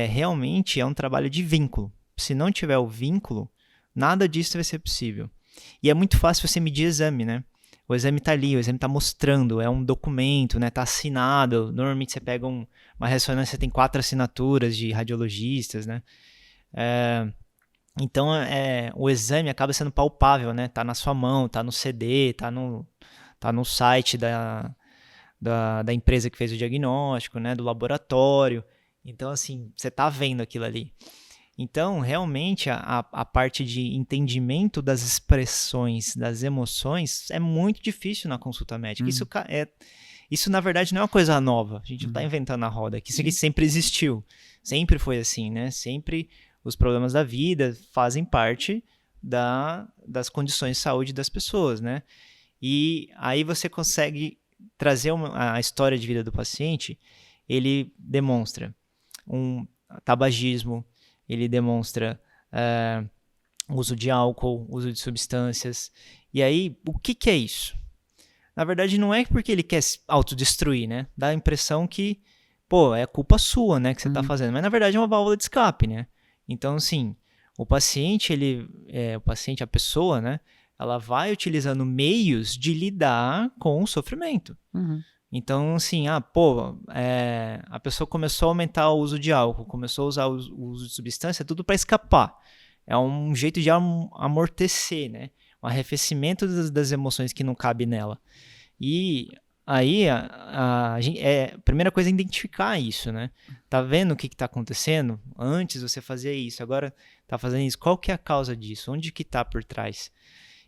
realmente é um trabalho de vínculo. Se não tiver o vínculo, nada disso vai ser possível. E é muito fácil você medir exame, né? O exame está ali, o exame está mostrando, é um documento, né? Está assinado. Normalmente você pega uma ressonância, tem 4 assinaturas de radiologistas, né? Então, o exame acaba sendo palpável, né? Tá na sua mão, tá no CD, tá no site da empresa que fez o diagnóstico, né? Do laboratório. Então, assim, você tá vendo aquilo ali. Então, realmente, a parte de entendimento das expressões, das emoções, é muito difícil na consulta médica. Isso, na verdade, não é uma coisa nova. A gente não está inventando a roda. Isso aqui sempre existiu. Sempre foi assim, né? Sempre os problemas da vida fazem parte das condições de saúde das pessoas, né? E aí você consegue trazer a história de vida do paciente, ele demonstra um tabagismo, ele demonstra uso de álcool, uso de substâncias. E aí, o que é isso? Na verdade, não é porque ele quer se autodestruir, né? Dá a impressão que, é culpa sua, né, que você está fazendo. Mas, na verdade, é uma válvula de escape, né? Então, assim, o paciente, a pessoa, né, ela vai utilizando meios de lidar com o sofrimento. Então, assim, a pessoa começou a aumentar o uso de álcool, começou a usar o uso de substância, tudo para escapar. É um jeito de amortecer, né? Um arrefecimento das emoções que não cabe nela. E aí, a primeira coisa é identificar isso, né? Tá vendo o que está acontecendo? Antes você fazia isso, agora tá fazendo isso. Qual que é a causa disso? Onde que tá por trás?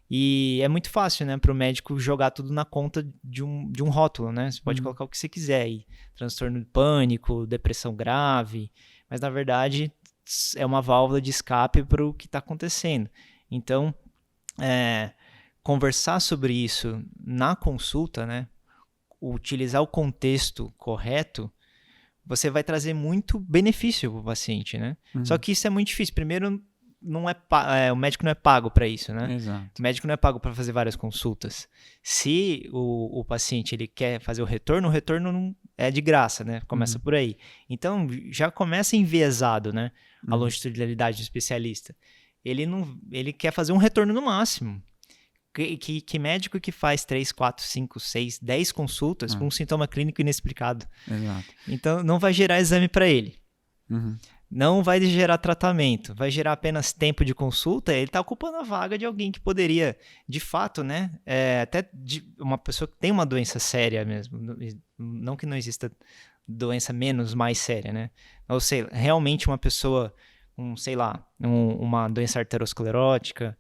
E é muito fácil, né, para o médico jogar tudo na conta de um rótulo, né? Você pode colocar o que você quiser aí. Transtorno de pânico, depressão grave. Mas, na verdade, é uma válvula de escape para o que está acontecendo. Então, conversar sobre isso na consulta, né? Utilizar o contexto correto, você vai trazer muito benefício para o paciente, né? Só que isso é muito difícil. Primeiro, o médico não é pago para isso, né? Exato. O médico não é pago para fazer várias consultas. Se o paciente ele quer fazer o retorno é de graça, né? Começa por aí. Então, já começa enviesado, né? A longitudinalidade do especialista. Ele quer fazer um retorno no máximo. Que médico que faz 3, 4, 5, 6, 10 consultas com um sintoma clínico inexplicado? Exato. Então, não vai gerar exame para ele. Uhum. Não vai gerar tratamento, vai gerar apenas tempo de consulta. Ele está ocupando a vaga de alguém que poderia, de fato, né? Até de uma pessoa que tem uma doença séria mesmo. Não que não exista doença menos mais séria, né? Ou seja, realmente uma pessoa, sei lá, uma doença arteriosclerótica,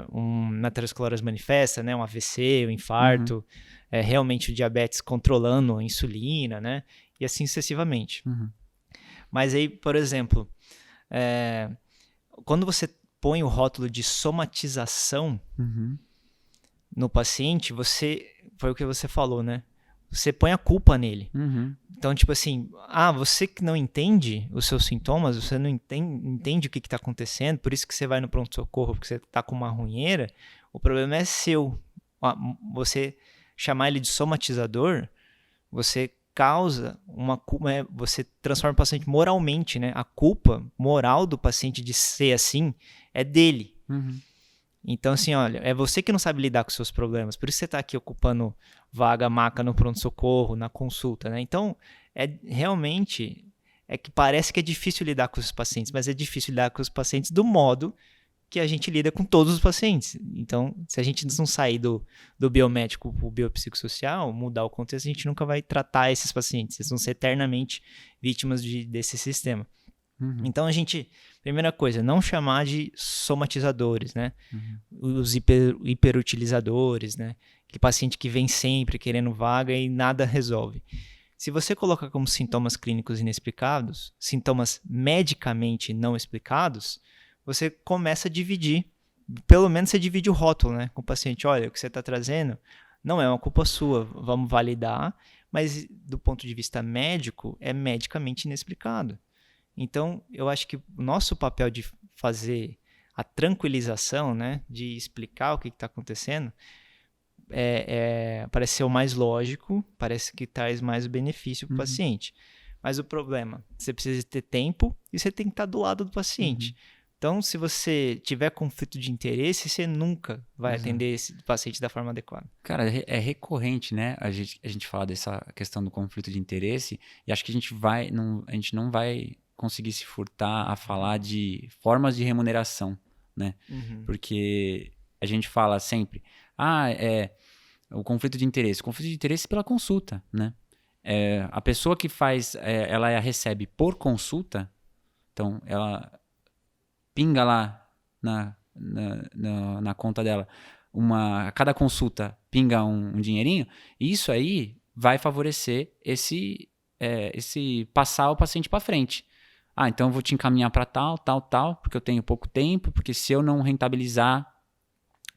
uma aterosclerose manifesta, né? Um AVC, um infarto, realmente o diabetes controlando a insulina, né? E assim sucessivamente. Mas aí, por exemplo, quando você põe o rótulo de somatização no paciente, foi o que você falou, né? Você põe a culpa nele. Então, tipo assim, você que não entende os seus sintomas, você não entende o que está acontecendo, por isso que você vai no pronto-socorro, porque você está com uma runheira, o problema é seu. Você chamar ele de somatizador, você causa você transforma o paciente moralmente, né? A culpa moral do paciente de ser assim é dele. Então, assim, olha, é você que não sabe lidar com seus problemas, por isso você está aqui ocupando maca no pronto-socorro, na consulta, né? Então, realmente que parece que é difícil lidar com os pacientes, mas é difícil lidar com os pacientes do modo que a gente lida com todos os pacientes. Então, se a gente não sair do biomédico para o biopsicossocial, mudar o contexto, a gente nunca vai tratar esses pacientes. Eles vão ser eternamente vítimas desse sistema. Então, primeira coisa, não chamar de somatizadores, né? Os hiperutilizadores, né? Aquele paciente que vem sempre querendo vaga e nada resolve. Se você colocar como sintomas clínicos inexplicados, sintomas medicamente não explicados, você começa a dividir, pelo menos você divide o rótulo, né, com o paciente. Olha, o que você está trazendo não é uma culpa sua, vamos validar, mas do ponto de vista médico, é medicamente inexplicado. Então, eu acho que o nosso papel de fazer a tranquilização, né, de explicar o que está acontecendo, parece ser o mais lógico, parece que traz mais benefício para o paciente. Mas o problema, você precisa ter tempo e você tem que estar do lado do paciente. Então, se você tiver conflito de interesse, você nunca vai atender esse paciente da forma adequada. Cara, é recorrente, né? A gente fala dessa questão do conflito de interesse e acho que a gente não vai conseguir se furtar a falar de formas de remuneração, né? Porque a gente fala sempre, o conflito de interesse. Conflito de interesse pela consulta, né? A pessoa que faz, ela recebe por consulta, então ela pinga lá na conta dela, a cada consulta pinga um dinheirinho, e isso aí vai favorecer esse passar o paciente para frente. Então eu vou te encaminhar para tal, porque eu tenho pouco tempo, porque se eu não rentabilizar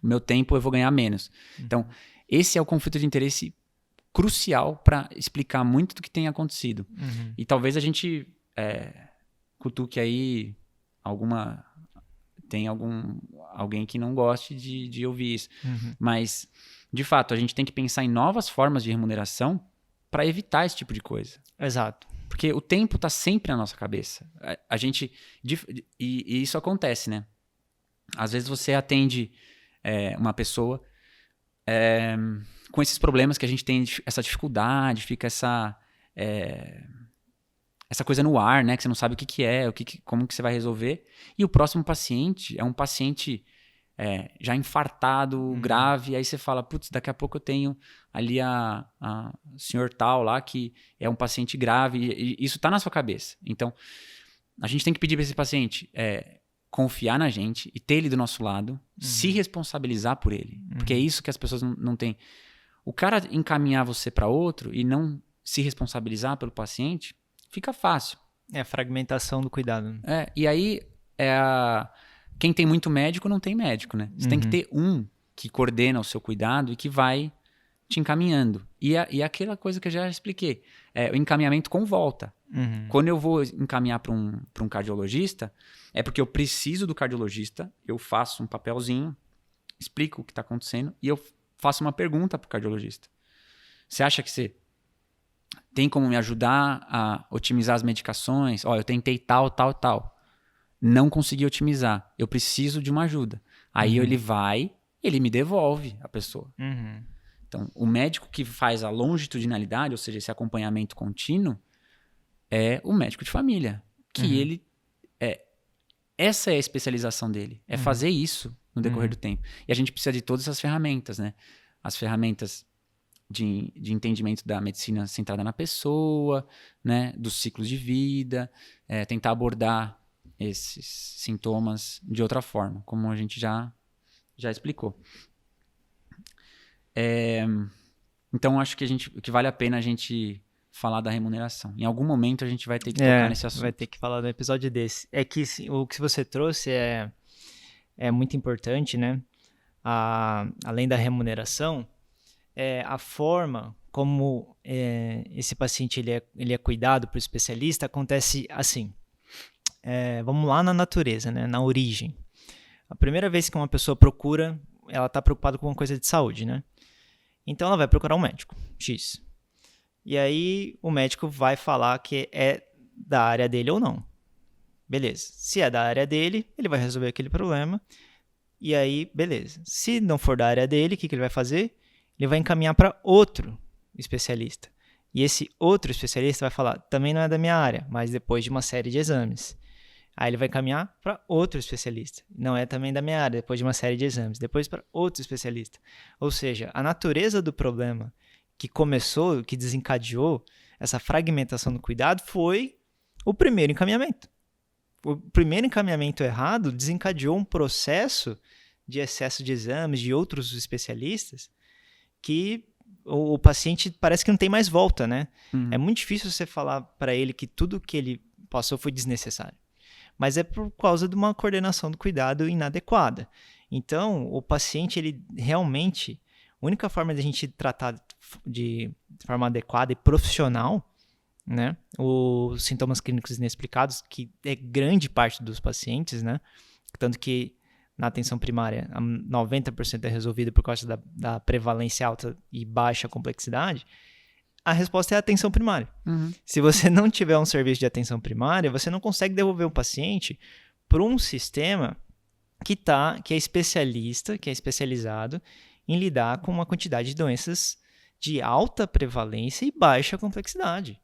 meu tempo, eu vou ganhar menos. Então, esse é o conflito de interesse crucial para explicar muito do que tem acontecido. E talvez a gente cutuque aí alguém que não goste de ouvir isso. Mas, de fato, a gente tem que pensar em novas formas de remuneração para evitar esse tipo de coisa. Exato. Porque o tempo está sempre na nossa cabeça. E isso acontece, né? Às vezes você atende uma pessoa com esses problemas que a gente tem, essa dificuldade, fica essa coisa no ar, né? Que você não sabe o que é, como que você vai resolver. E o próximo paciente é um paciente já infartado, grave. Aí você fala, putz, daqui a pouco eu tenho ali a senhor tal lá, que é um paciente grave. E isso está na sua cabeça. Então, a gente tem que pedir para esse paciente confiar na gente e ter ele do nosso lado, se responsabilizar por ele. Porque é isso que as pessoas não têm. O cara encaminhar você para outro e não se responsabilizar pelo paciente, fica fácil. É a fragmentação do cuidado. E aí, quem tem muito médico não tem médico, né? Você tem que ter um que coordena o seu cuidado e que vai te encaminhando. E aquela coisa que eu já expliquei, o encaminhamento com volta. Quando eu vou encaminhar para um cardiologista, é porque eu preciso do cardiologista, eu faço um papelzinho, explico o que está acontecendo e eu faço uma pergunta para o cardiologista. Você acha que você Tem como me ajudar a otimizar as medicações? Ó, eu tentei tal, tal, tal. Não consegui otimizar. Eu preciso de uma ajuda. Aí ele vai, ele me devolve a pessoa. Uhum. Então, o médico que faz a longitudinalidade, ou seja, esse acompanhamento contínuo, é o médico de família. Que ele essa é a especialização dele. É fazer isso no decorrer do tempo. E a gente precisa de todas essas ferramentas, né? As ferramentas de entendimento da medicina centrada na pessoa, né? Dos ciclos de vida, tentar abordar esses sintomas de outra forma, como a gente já explicou. Então, acho que vale a pena a gente falar da remuneração. Em algum momento a gente vai ter que tocar nesse assunto. Vai ter que falar no episódio desse. É que o que você trouxe é muito importante, né? Além da remuneração, a forma como esse paciente ele é cuidado por especialista acontece assim. Vamos lá na natureza, né? Na origem. A primeira vez que uma pessoa procura, ela está preocupada com uma coisa de saúde, né? Então ela vai procurar um médico, X. E aí o médico vai falar que é da área dele ou não. Beleza. Se é da área dele, ele vai resolver aquele problema. E aí, beleza. Se não for da área dele, o que ele vai fazer? Ele vai encaminhar para outro especialista. E esse outro especialista vai falar, também não é da minha área, mas depois de uma série de exames. Aí ele vai encaminhar para outro especialista. Não é também da minha área, depois de uma série de exames. Depois para outro especialista. Ou seja, a natureza do problema que começou, que desencadeou essa fragmentação do cuidado foi o primeiro encaminhamento. O primeiro encaminhamento errado desencadeou um processo de excesso de exames de outros especialistas que o paciente parece que não tem mais volta, né? É muito difícil você falar para ele que tudo que ele passou foi desnecessário. Mas é por causa de uma coordenação do cuidado inadequada. Então, o paciente, ele realmente... A única forma de a gente tratar de forma adequada e profissional, né, os sintomas clínicos inexplicados, que é grande parte dos pacientes, né, tanto que na atenção primária 90% é resolvido por causa da prevalência alta e baixa complexidade, a resposta é a atenção primária. Se você não tiver um serviço de atenção primária, você não consegue devolver o paciente para um sistema que é especialista, que é especializado em lidar com uma quantidade de doenças de alta prevalência e baixa complexidade.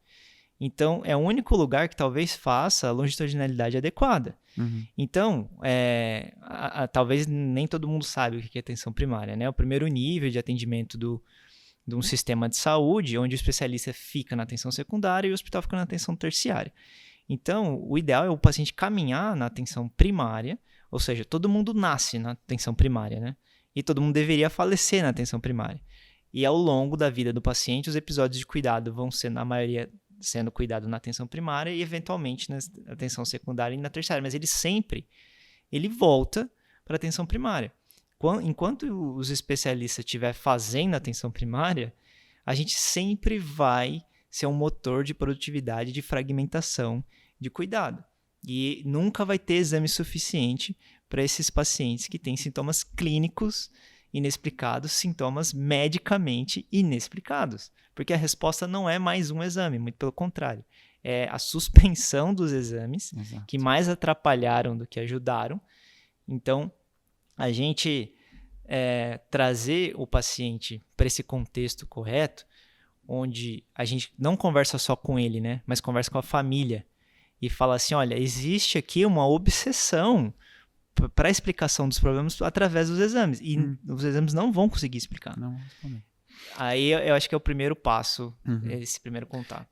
Então, é o único lugar que talvez faça a longitudinalidade adequada. Então, talvez nem todo mundo sabe o que é atenção primária, né? O primeiro nível de atendimento de um sistema de saúde, onde o especialista fica na atenção secundária e o hospital fica na atenção terciária. Então, o ideal é o paciente caminhar na atenção primária, ou seja, todo mundo nasce na atenção primária, né? E todo mundo deveria falecer na atenção primária. E ao longo da vida do paciente, os episódios de cuidado vão ser, na maioria, sendo cuidado na atenção primária e, eventualmente, na atenção secundária e na terciária. Mas ele volta para a atenção primária. Enquanto os especialistas estiverem fazendo a atenção primária, a gente sempre vai ser um motor de produtividade, de fragmentação, de cuidado. E nunca vai ter exame suficiente para esses pacientes que têm sintomas clínicos inexplicados, sintomas medicamente inexplicados. Porque a resposta não é mais um exame, muito pelo contrário. É a suspensão dos exames, que mais atrapalharam do que ajudaram. Então, a gente trazer o paciente para esse contexto correto, onde a gente não conversa só com ele, né, mas conversa com a família e fala assim, olha, existe aqui uma obsessão para a explicação dos problemas através dos exames. E os exames não vão conseguir explicar. Não. Aí eu acho que é o primeiro passo, esse primeiro contato.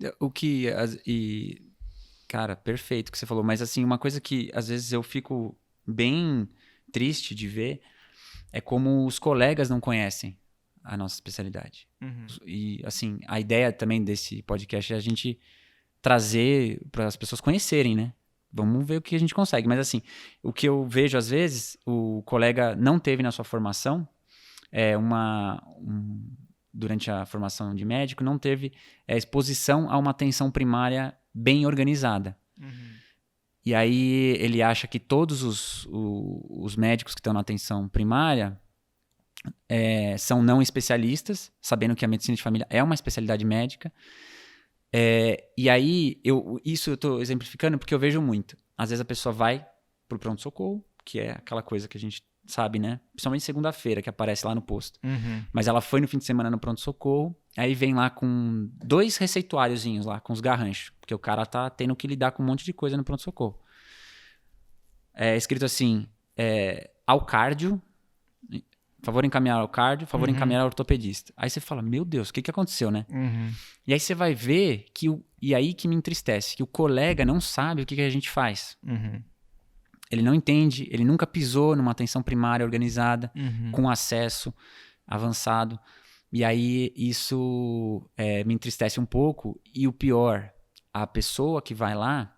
Cara, perfeito o que você falou. Mas assim, uma coisa que às vezes eu fico bem triste de ver é como os colegas não conhecem a nossa especialidade. E assim, a ideia também desse podcast é a gente trazer para as pessoas conhecerem, né? Vamos ver o que a gente consegue. Mas assim, o que eu vejo às vezes, o colega não teve na sua formação, durante a formação de médico, não teve exposição a uma atenção primária bem organizada. E aí ele acha que todos os médicos que estão na atenção primária são não especialistas, sabendo que a medicina de família é uma especialidade médica, E aí, isso eu tô exemplificando porque eu vejo muito. Às vezes a pessoa vai pro pronto-socorro, que é aquela coisa que a gente sabe, né? Principalmente segunda-feira, que aparece lá no posto. Uhum. Mas ela foi no fim de semana no pronto-socorro, aí vem lá com 2 receituáriozinhos lá, com os garranchos, porque o cara tá tendo que lidar com um monte de coisa no pronto-socorro. É escrito assim, ao cardio, favor encaminhar ao cardio, favor encaminhar ao ortopedista. Aí você fala, meu Deus, o que aconteceu, né? Uhum. E aí você vai ver e aí que me entristece, que o colega não sabe o que a gente faz. Uhum. Ele não entende, ele nunca pisou numa atenção primária organizada, Uhum. com acesso avançado. E aí isso me entristece um pouco. E o pior, a pessoa que vai lá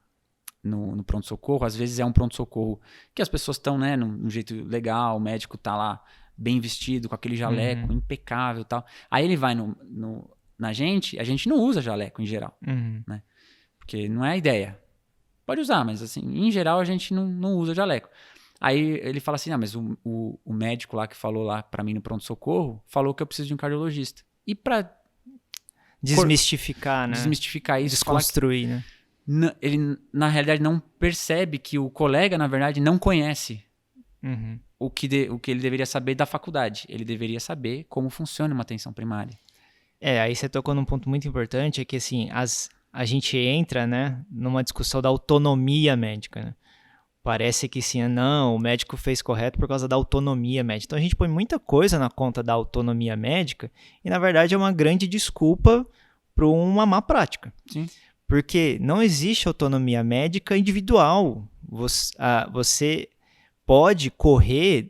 no pronto-socorro, às vezes é um pronto-socorro que as pessoas estão, né, num jeito legal, o médico tá lá bem vestido, com aquele jaleco impecável e tal. Aí ele vai na gente, a gente não usa jaleco em geral, né? Porque não é a ideia. Pode usar, mas assim, em geral a gente não usa jaleco. Aí ele fala assim, mas o médico lá que falou lá pra mim no pronto-socorro, falou que eu preciso de um cardiologista. E pra Desmistificar, né? desmistificar isso, Desconstruir, né? Ele, na realidade, não percebe que o colega, na verdade, não conhece o que ele deveria saber da faculdade. Ele deveria saber como funciona uma atenção primária. Aí você tocou num ponto muito importante, é que assim, a gente entra, né, numa discussão da autonomia médica, né? Parece que sim, não, o médico fez correto por causa da autonomia médica. Então a gente põe muita coisa na conta da autonomia médica e na verdade é uma grande desculpa para uma má prática. Sim. Porque não existe autonomia médica individual. Você pode correr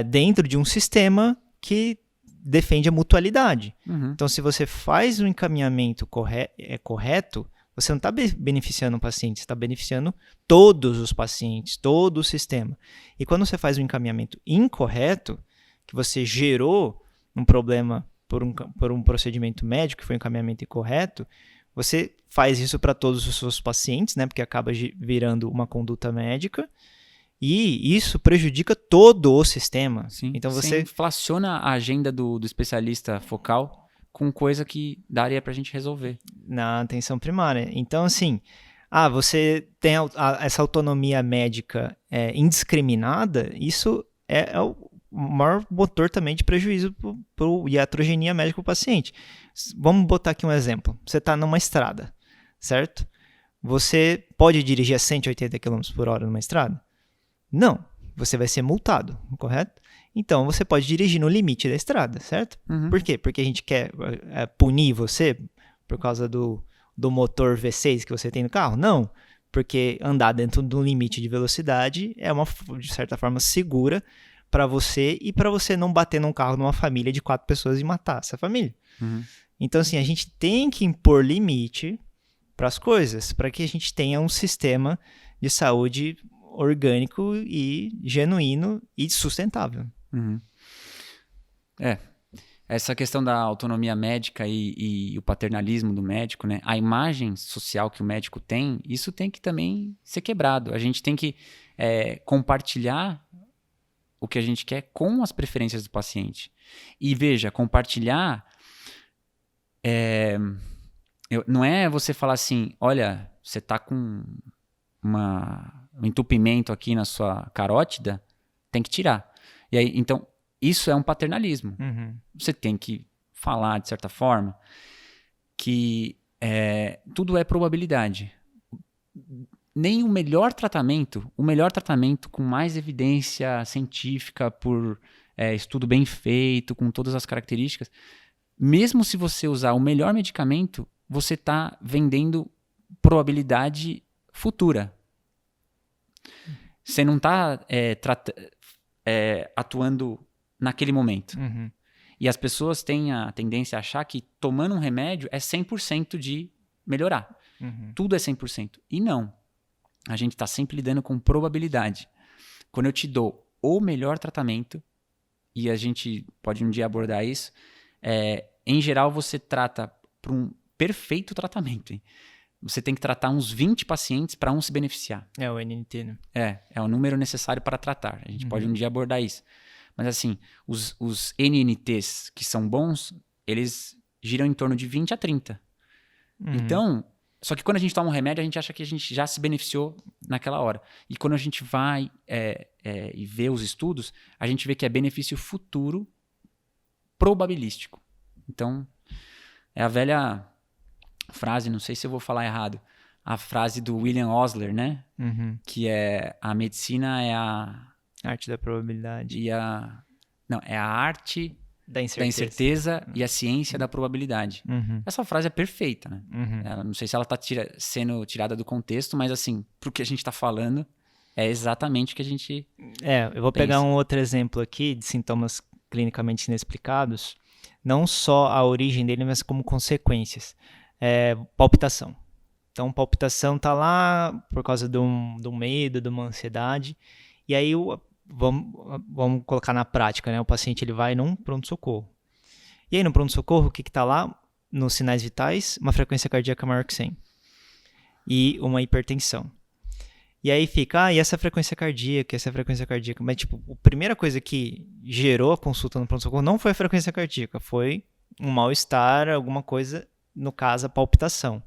dentro de um sistema que defende a mutualidade. Então, se você faz um encaminhamento correto, você não está beneficiando o paciente, você está beneficiando todos os pacientes, todo o sistema. E quando você faz um encaminhamento incorreto, que você gerou um problema por um procedimento médico, que foi um encaminhamento incorreto, você faz isso para todos os seus pacientes, né? Porque acaba virando uma conduta médica. E isso prejudica todo o sistema. Sim, então você inflaciona a agenda do especialista focal com coisa que daria pra gente resolver. Na atenção primária. Então, assim, você tem essa autonomia médica indiscriminada, isso é o maior motor também de prejuízo e atrogenia médica para o paciente. Vamos botar aqui um exemplo. Você está numa estrada, certo? Você pode dirigir a 180 km por hora numa estrada? Não, você vai ser multado, correto? Então, você pode dirigir no limite da estrada, certo? Por quê? Porque a gente quer punir você por causa do motor V6 que você tem no carro? Não, porque andar dentro do limite de velocidade é de certa forma, segura para você e para você não bater num carro numa família de 4 pessoas e matar essa família. Então, assim, a gente tem que impor limite para as coisas, para que a gente tenha um sistema de saúde orgânico e genuíno e sustentável. Essa questão da autonomia médica e o paternalismo do médico, né? A imagem social que o médico tem, isso tem que também ser quebrado. A gente tem que compartilhar o que a gente quer com as preferências do paciente. E veja, compartilhar não é você falar assim, olha, você está com um entupimento aqui na sua carótida, tem que tirar. E aí, então, isso é um paternalismo. Você tem que falar, de certa forma, que tudo é probabilidade. Nem o melhor tratamento com mais evidência científica, por estudo bem feito, com todas as características, mesmo se você usar o melhor medicamento, você está vendendo probabilidade futura. Você não está atuando naquele momento. E as pessoas têm a tendência a achar que tomando um remédio é 100% de melhorar. Tudo é 100%. E não. A gente está sempre lidando com probabilidade. Quando eu te dou o melhor tratamento, e a gente pode um dia abordar isso, em geral você trata para um perfeito tratamento. Hein? Você tem que tratar uns 20 pacientes para um se beneficiar. É o NNT, né? É o número necessário para tratar. A gente pode um dia abordar isso. Mas assim, os NNTs que são bons, eles giram em torno de 20 a 30. Então, só que quando a gente toma um remédio, a gente acha que a gente já se beneficiou naquela hora. E quando a gente vai e vê os estudos, a gente vê que é benefício futuro probabilístico. Então, é a velha frase, não sei se eu vou falar errado, a frase do William Osler, né? Que é a medicina é a Arte da probabilidade. Não, é a arte Da da incerteza e a ciência da probabilidade. Essa frase é perfeita, né? Não sei se ela está sendo tirada do contexto, mas assim, pro que a gente está falando, é exatamente o que a gente eu vou pegar um outro exemplo aqui de sintomas clinicamente inexplicados, não só a origem dele, mas como consequências. Palpitação. Então, palpitação tá lá por causa de um medo, de uma ansiedade, e aí vamos colocar na prática, né? O paciente ele vai num pronto-socorro. E aí no pronto-socorro, o que está lá? Nos sinais vitais, uma frequência cardíaca maior que 100. E uma hipertensão. E aí fica, e essa frequência cardíaca, Mas, tipo, a primeira coisa que gerou a consulta no pronto-socorro não foi a frequência cardíaca, foi um mal-estar, alguma coisa, no caso, a palpitação.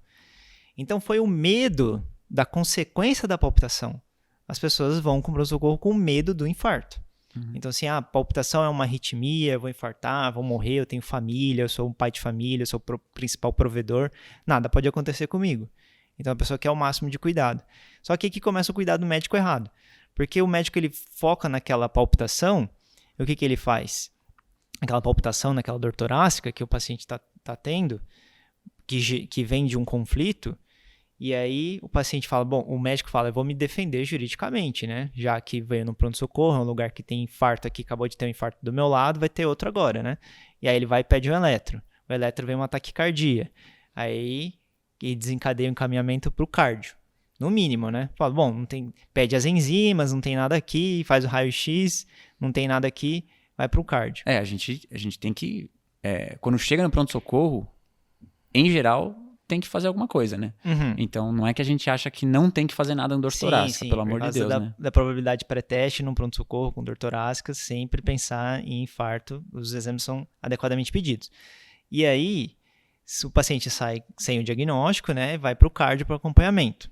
Então foi o medo da consequência da palpitação. As pessoas vão com o pronto-socorro com medo do infarto. Então, assim, a palpitação é uma arritmia, eu vou infartar, vou morrer, eu tenho família, eu sou um pai de família, eu sou o principal provedor, nada pode acontecer comigo. Então, a pessoa quer o máximo de cuidado. Só que aqui começa o cuidado médico errado. Porque o médico, ele foca naquela palpitação, e o que ele faz? Aquela palpitação, naquela dor torácica que o paciente está tendo, que vem de um conflito. E aí o paciente fala, o médico fala, eu vou me defender juridicamente, né? Já que veio no pronto-socorro, é um lugar que tem infarto aqui, acabou de ter um infarto do meu lado, vai ter outro agora, né? E aí ele vai e pede um eletro. O eletro vem uma taquicardia. Aí ele desencadeia o encaminhamento para o cardio. No mínimo, né? Fala, pede as enzimas, não tem nada aqui, faz o raio-x, não tem nada aqui, vai para o cardio. A gente tem que... quando chega no pronto-socorro, em geral... tem que fazer alguma coisa, né? Então, não é que a gente acha que não tem que fazer nada no dor torácica, pelo amor de Deus, né? Da probabilidade pré-teste num pronto-socorro com dor torácica, sempre pensar em infarto, os exames são adequadamente pedidos. E aí, se o paciente sai sem o diagnóstico, né, vai para o cardio para acompanhamento.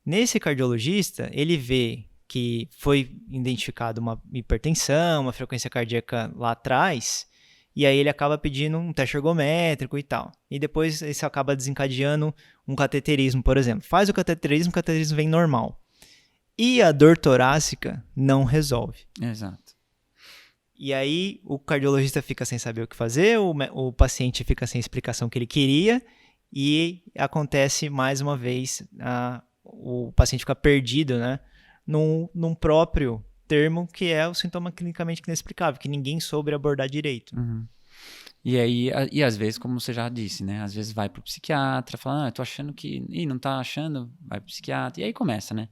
Nesse cardiologista, ele vê que foi identificado uma hipertensão, uma frequência cardíaca lá atrás, e aí ele acaba pedindo um teste ergométrico e tal. E depois isso acaba desencadeando um cateterismo, por exemplo. Faz o cateterismo vem normal. E a dor torácica não resolve. Exato. E aí o cardiologista fica sem saber o que fazer, o paciente fica sem explicação que ele queria, e acontece mais uma vez, o paciente fica perdido, né, num próprio termo que é o sintoma clinicamente inexplicável, que ninguém soube abordar direito. E aí, às vezes, como você já disse, né? Às vezes vai pro psiquiatra, fala, tô achando que... não tá achando? Vai pro psiquiatra. E aí começa, né?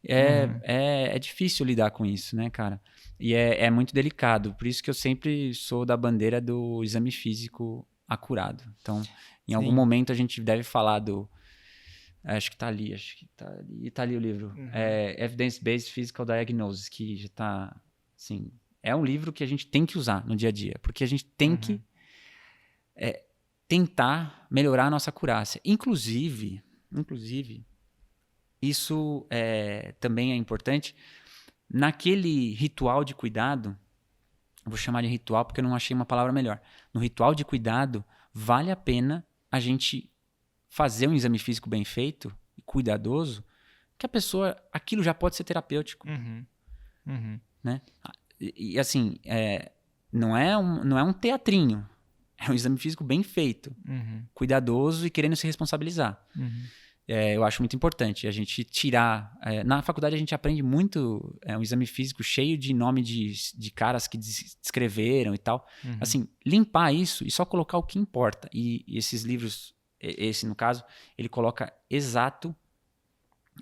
É difícil lidar com isso, né, cara? E é muito delicado. Por isso que eu sempre sou da bandeira do exame físico acurado. Então, em algum momento a gente deve falar do... Acho que tá ali o livro. Evidence-Based Physical Diagnosis, que já tá, assim, é um livro que a gente tem que usar no dia a dia, porque a gente tem que tentar melhorar a nossa acurácia. Inclusive, isso também é importante, naquele ritual de cuidado, eu vou chamar de ritual porque eu não achei uma palavra melhor, no ritual de cuidado, vale a pena a gente fazer um exame físico bem feito e cuidadoso, que a pessoa, aquilo já pode ser terapêutico. Né? E assim, não é um teatrinho, é um exame físico bem feito, cuidadoso e querendo se responsabilizar. Eu acho muito importante a gente tirar... na faculdade a gente aprende muito um exame físico cheio de nome de caras que descreveram e tal. Assim, limpar isso e só colocar o que importa. E esses livros... Esse, no caso, ele coloca exato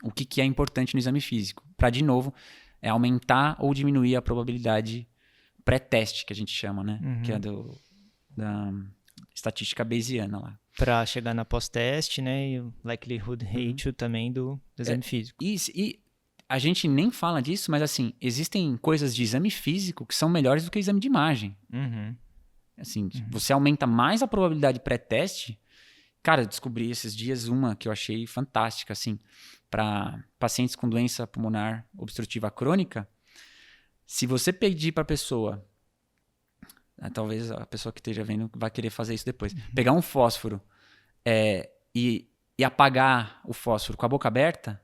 o que é importante no exame físico. Para, de novo, aumentar ou diminuir a probabilidade pré-teste, que a gente chama, né? Que é da estatística bayesiana lá. Para chegar na pós-teste, né? E o likelihood ratio também do exame físico. E a gente nem fala disso, mas assim, existem coisas de exame físico que são melhores do que exame de imagem. Assim, você aumenta mais a probabilidade pré-teste. cara, eu descobri esses dias uma que eu achei fantástica, assim, para pacientes com doença pulmonar obstrutiva crônica. Se você pedir para a pessoa, talvez a pessoa que esteja vendo vai querer fazer isso depois, pegar um fósforo e apagar o fósforo com a boca aberta,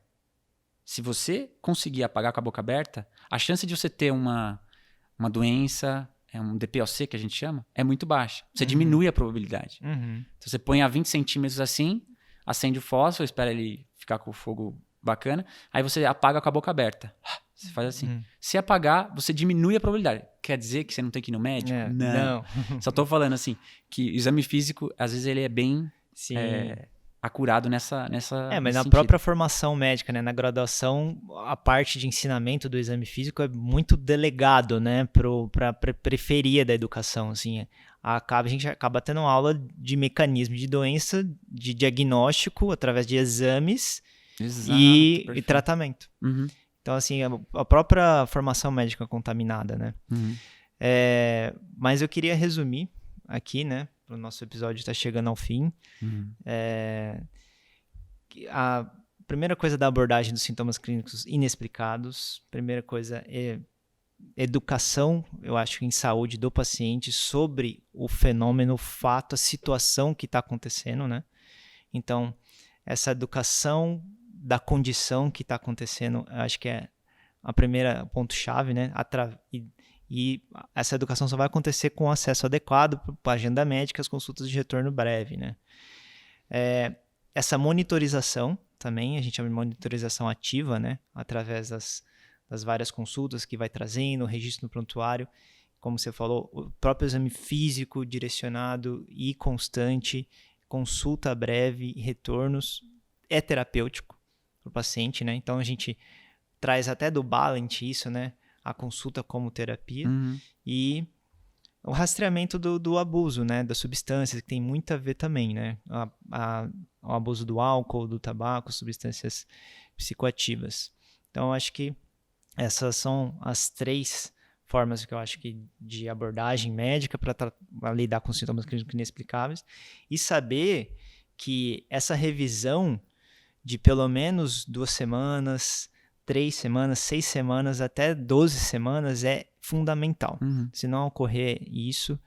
se você conseguir apagar com a boca aberta, a chance de você ter uma doença, um DPOC que a gente chama, é muito baixa. Você diminui a probabilidade. Então você põe a 20 centímetros assim, acende o fósforo, espera ele ficar com o fogo bacana, aí você apaga com a boca aberta. Você faz assim. Se apagar, você diminui a probabilidade. Quer dizer que você não tem que ir no médico? Não. Só tô falando assim, que o exame físico, às vezes ele é bem acurado nessa mas na sentido. própria formação médica, né, na graduação, a parte de ensinamento do exame físico é muito delegado, né, para a periferia da educação, assim. A gente acaba tendo aula de mecanismo de doença, de diagnóstico através de exames e tratamento. Então, assim, a própria formação médica contaminada, né? Mas eu queria resumir aqui, né? O nosso episódio está chegando ao fim. A primeira coisa da abordagem dos sintomas clínicos inexplicados, primeira coisa é educação, eu acho, em saúde do paciente sobre o fenômeno, o fato, a situação que está acontecendo, né? Então, essa educação da condição que está acontecendo, eu acho que é a primeira ponto-chave, né? E essa educação só vai acontecer com acesso adequado para a agenda médica, as consultas de retorno breve, né? Essa monitorização também, a gente chama de monitorização ativa, né? Através das várias consultas que vai trazendo, o registro no prontuário, como você falou, o próprio exame físico direcionado e constante, consulta breve, retornos, é terapêutico para o paciente, né? Então a gente traz até do Balint isso, né? A consulta como terapia e o rastreamento do abuso, né? Das substâncias, que tem muito a ver também, né? O abuso do álcool, do tabaco, substâncias psicoativas. Então, eu acho que essas são as 3 formas que eu acho que de abordagem médica para lidar com sintomas clínicos inexplicáveis e saber que essa revisão de pelo menos 2 semanas, 3 semanas, 6 semanas, até 12 semanas é fundamental. Se não ocorrer isso,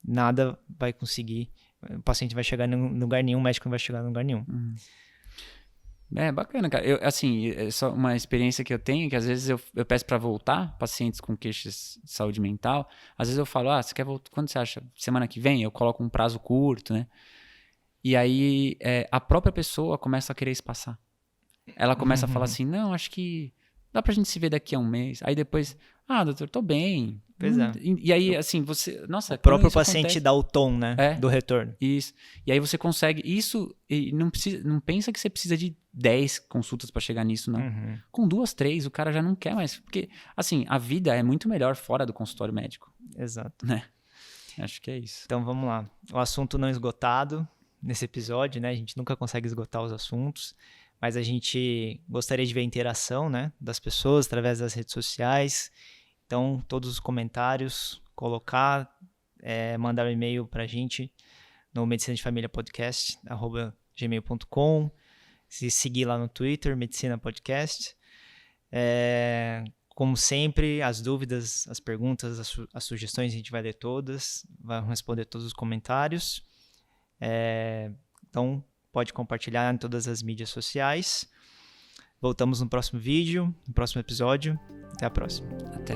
nada vai conseguir, o paciente vai chegar em lugar nenhum, o médico não vai chegar em lugar nenhum. Bacana, cara. É só uma experiência que eu tenho, que às vezes eu peço para voltar, pacientes com queixas de saúde mental, às vezes eu falo, você quer voltar, quando você acha? Semana que vem? Eu coloco um prazo curto, né? E aí a própria pessoa começa a querer espaçar. Ela começa a falar assim, não, acho que dá pra gente se ver daqui a um mês. Aí depois, doutor, tô bem. Pois é. E aí, assim, você... Nossa, o próprio paciente dá o tom, né? Do retorno. Isso. E aí você consegue... Isso, e não pensa que você precisa de 10 consultas pra chegar nisso, não. Com 2, 3, o cara já não quer mais. Porque, assim, a vida é muito melhor fora do consultório médico. Exato. Né? Acho que é isso. Então, vamos lá. O assunto não esgotado nesse episódio, né? A gente nunca consegue esgotar os assuntos. Mas a gente gostaria de ver a interação, né, das pessoas através das redes sociais. Então, todos os comentários, colocar, mandar um e-mail para a gente no Medicina de Família Podcast, @gmail.com. Se seguir lá no Twitter, Medicina Podcast. Como sempre, as dúvidas, as perguntas, as sugestões, a gente vai ler todas, vai responder todos os comentários. Então, pode compartilhar em todas as mídias sociais. Voltamos no próximo vídeo, no próximo episódio. Até a próxima. Até.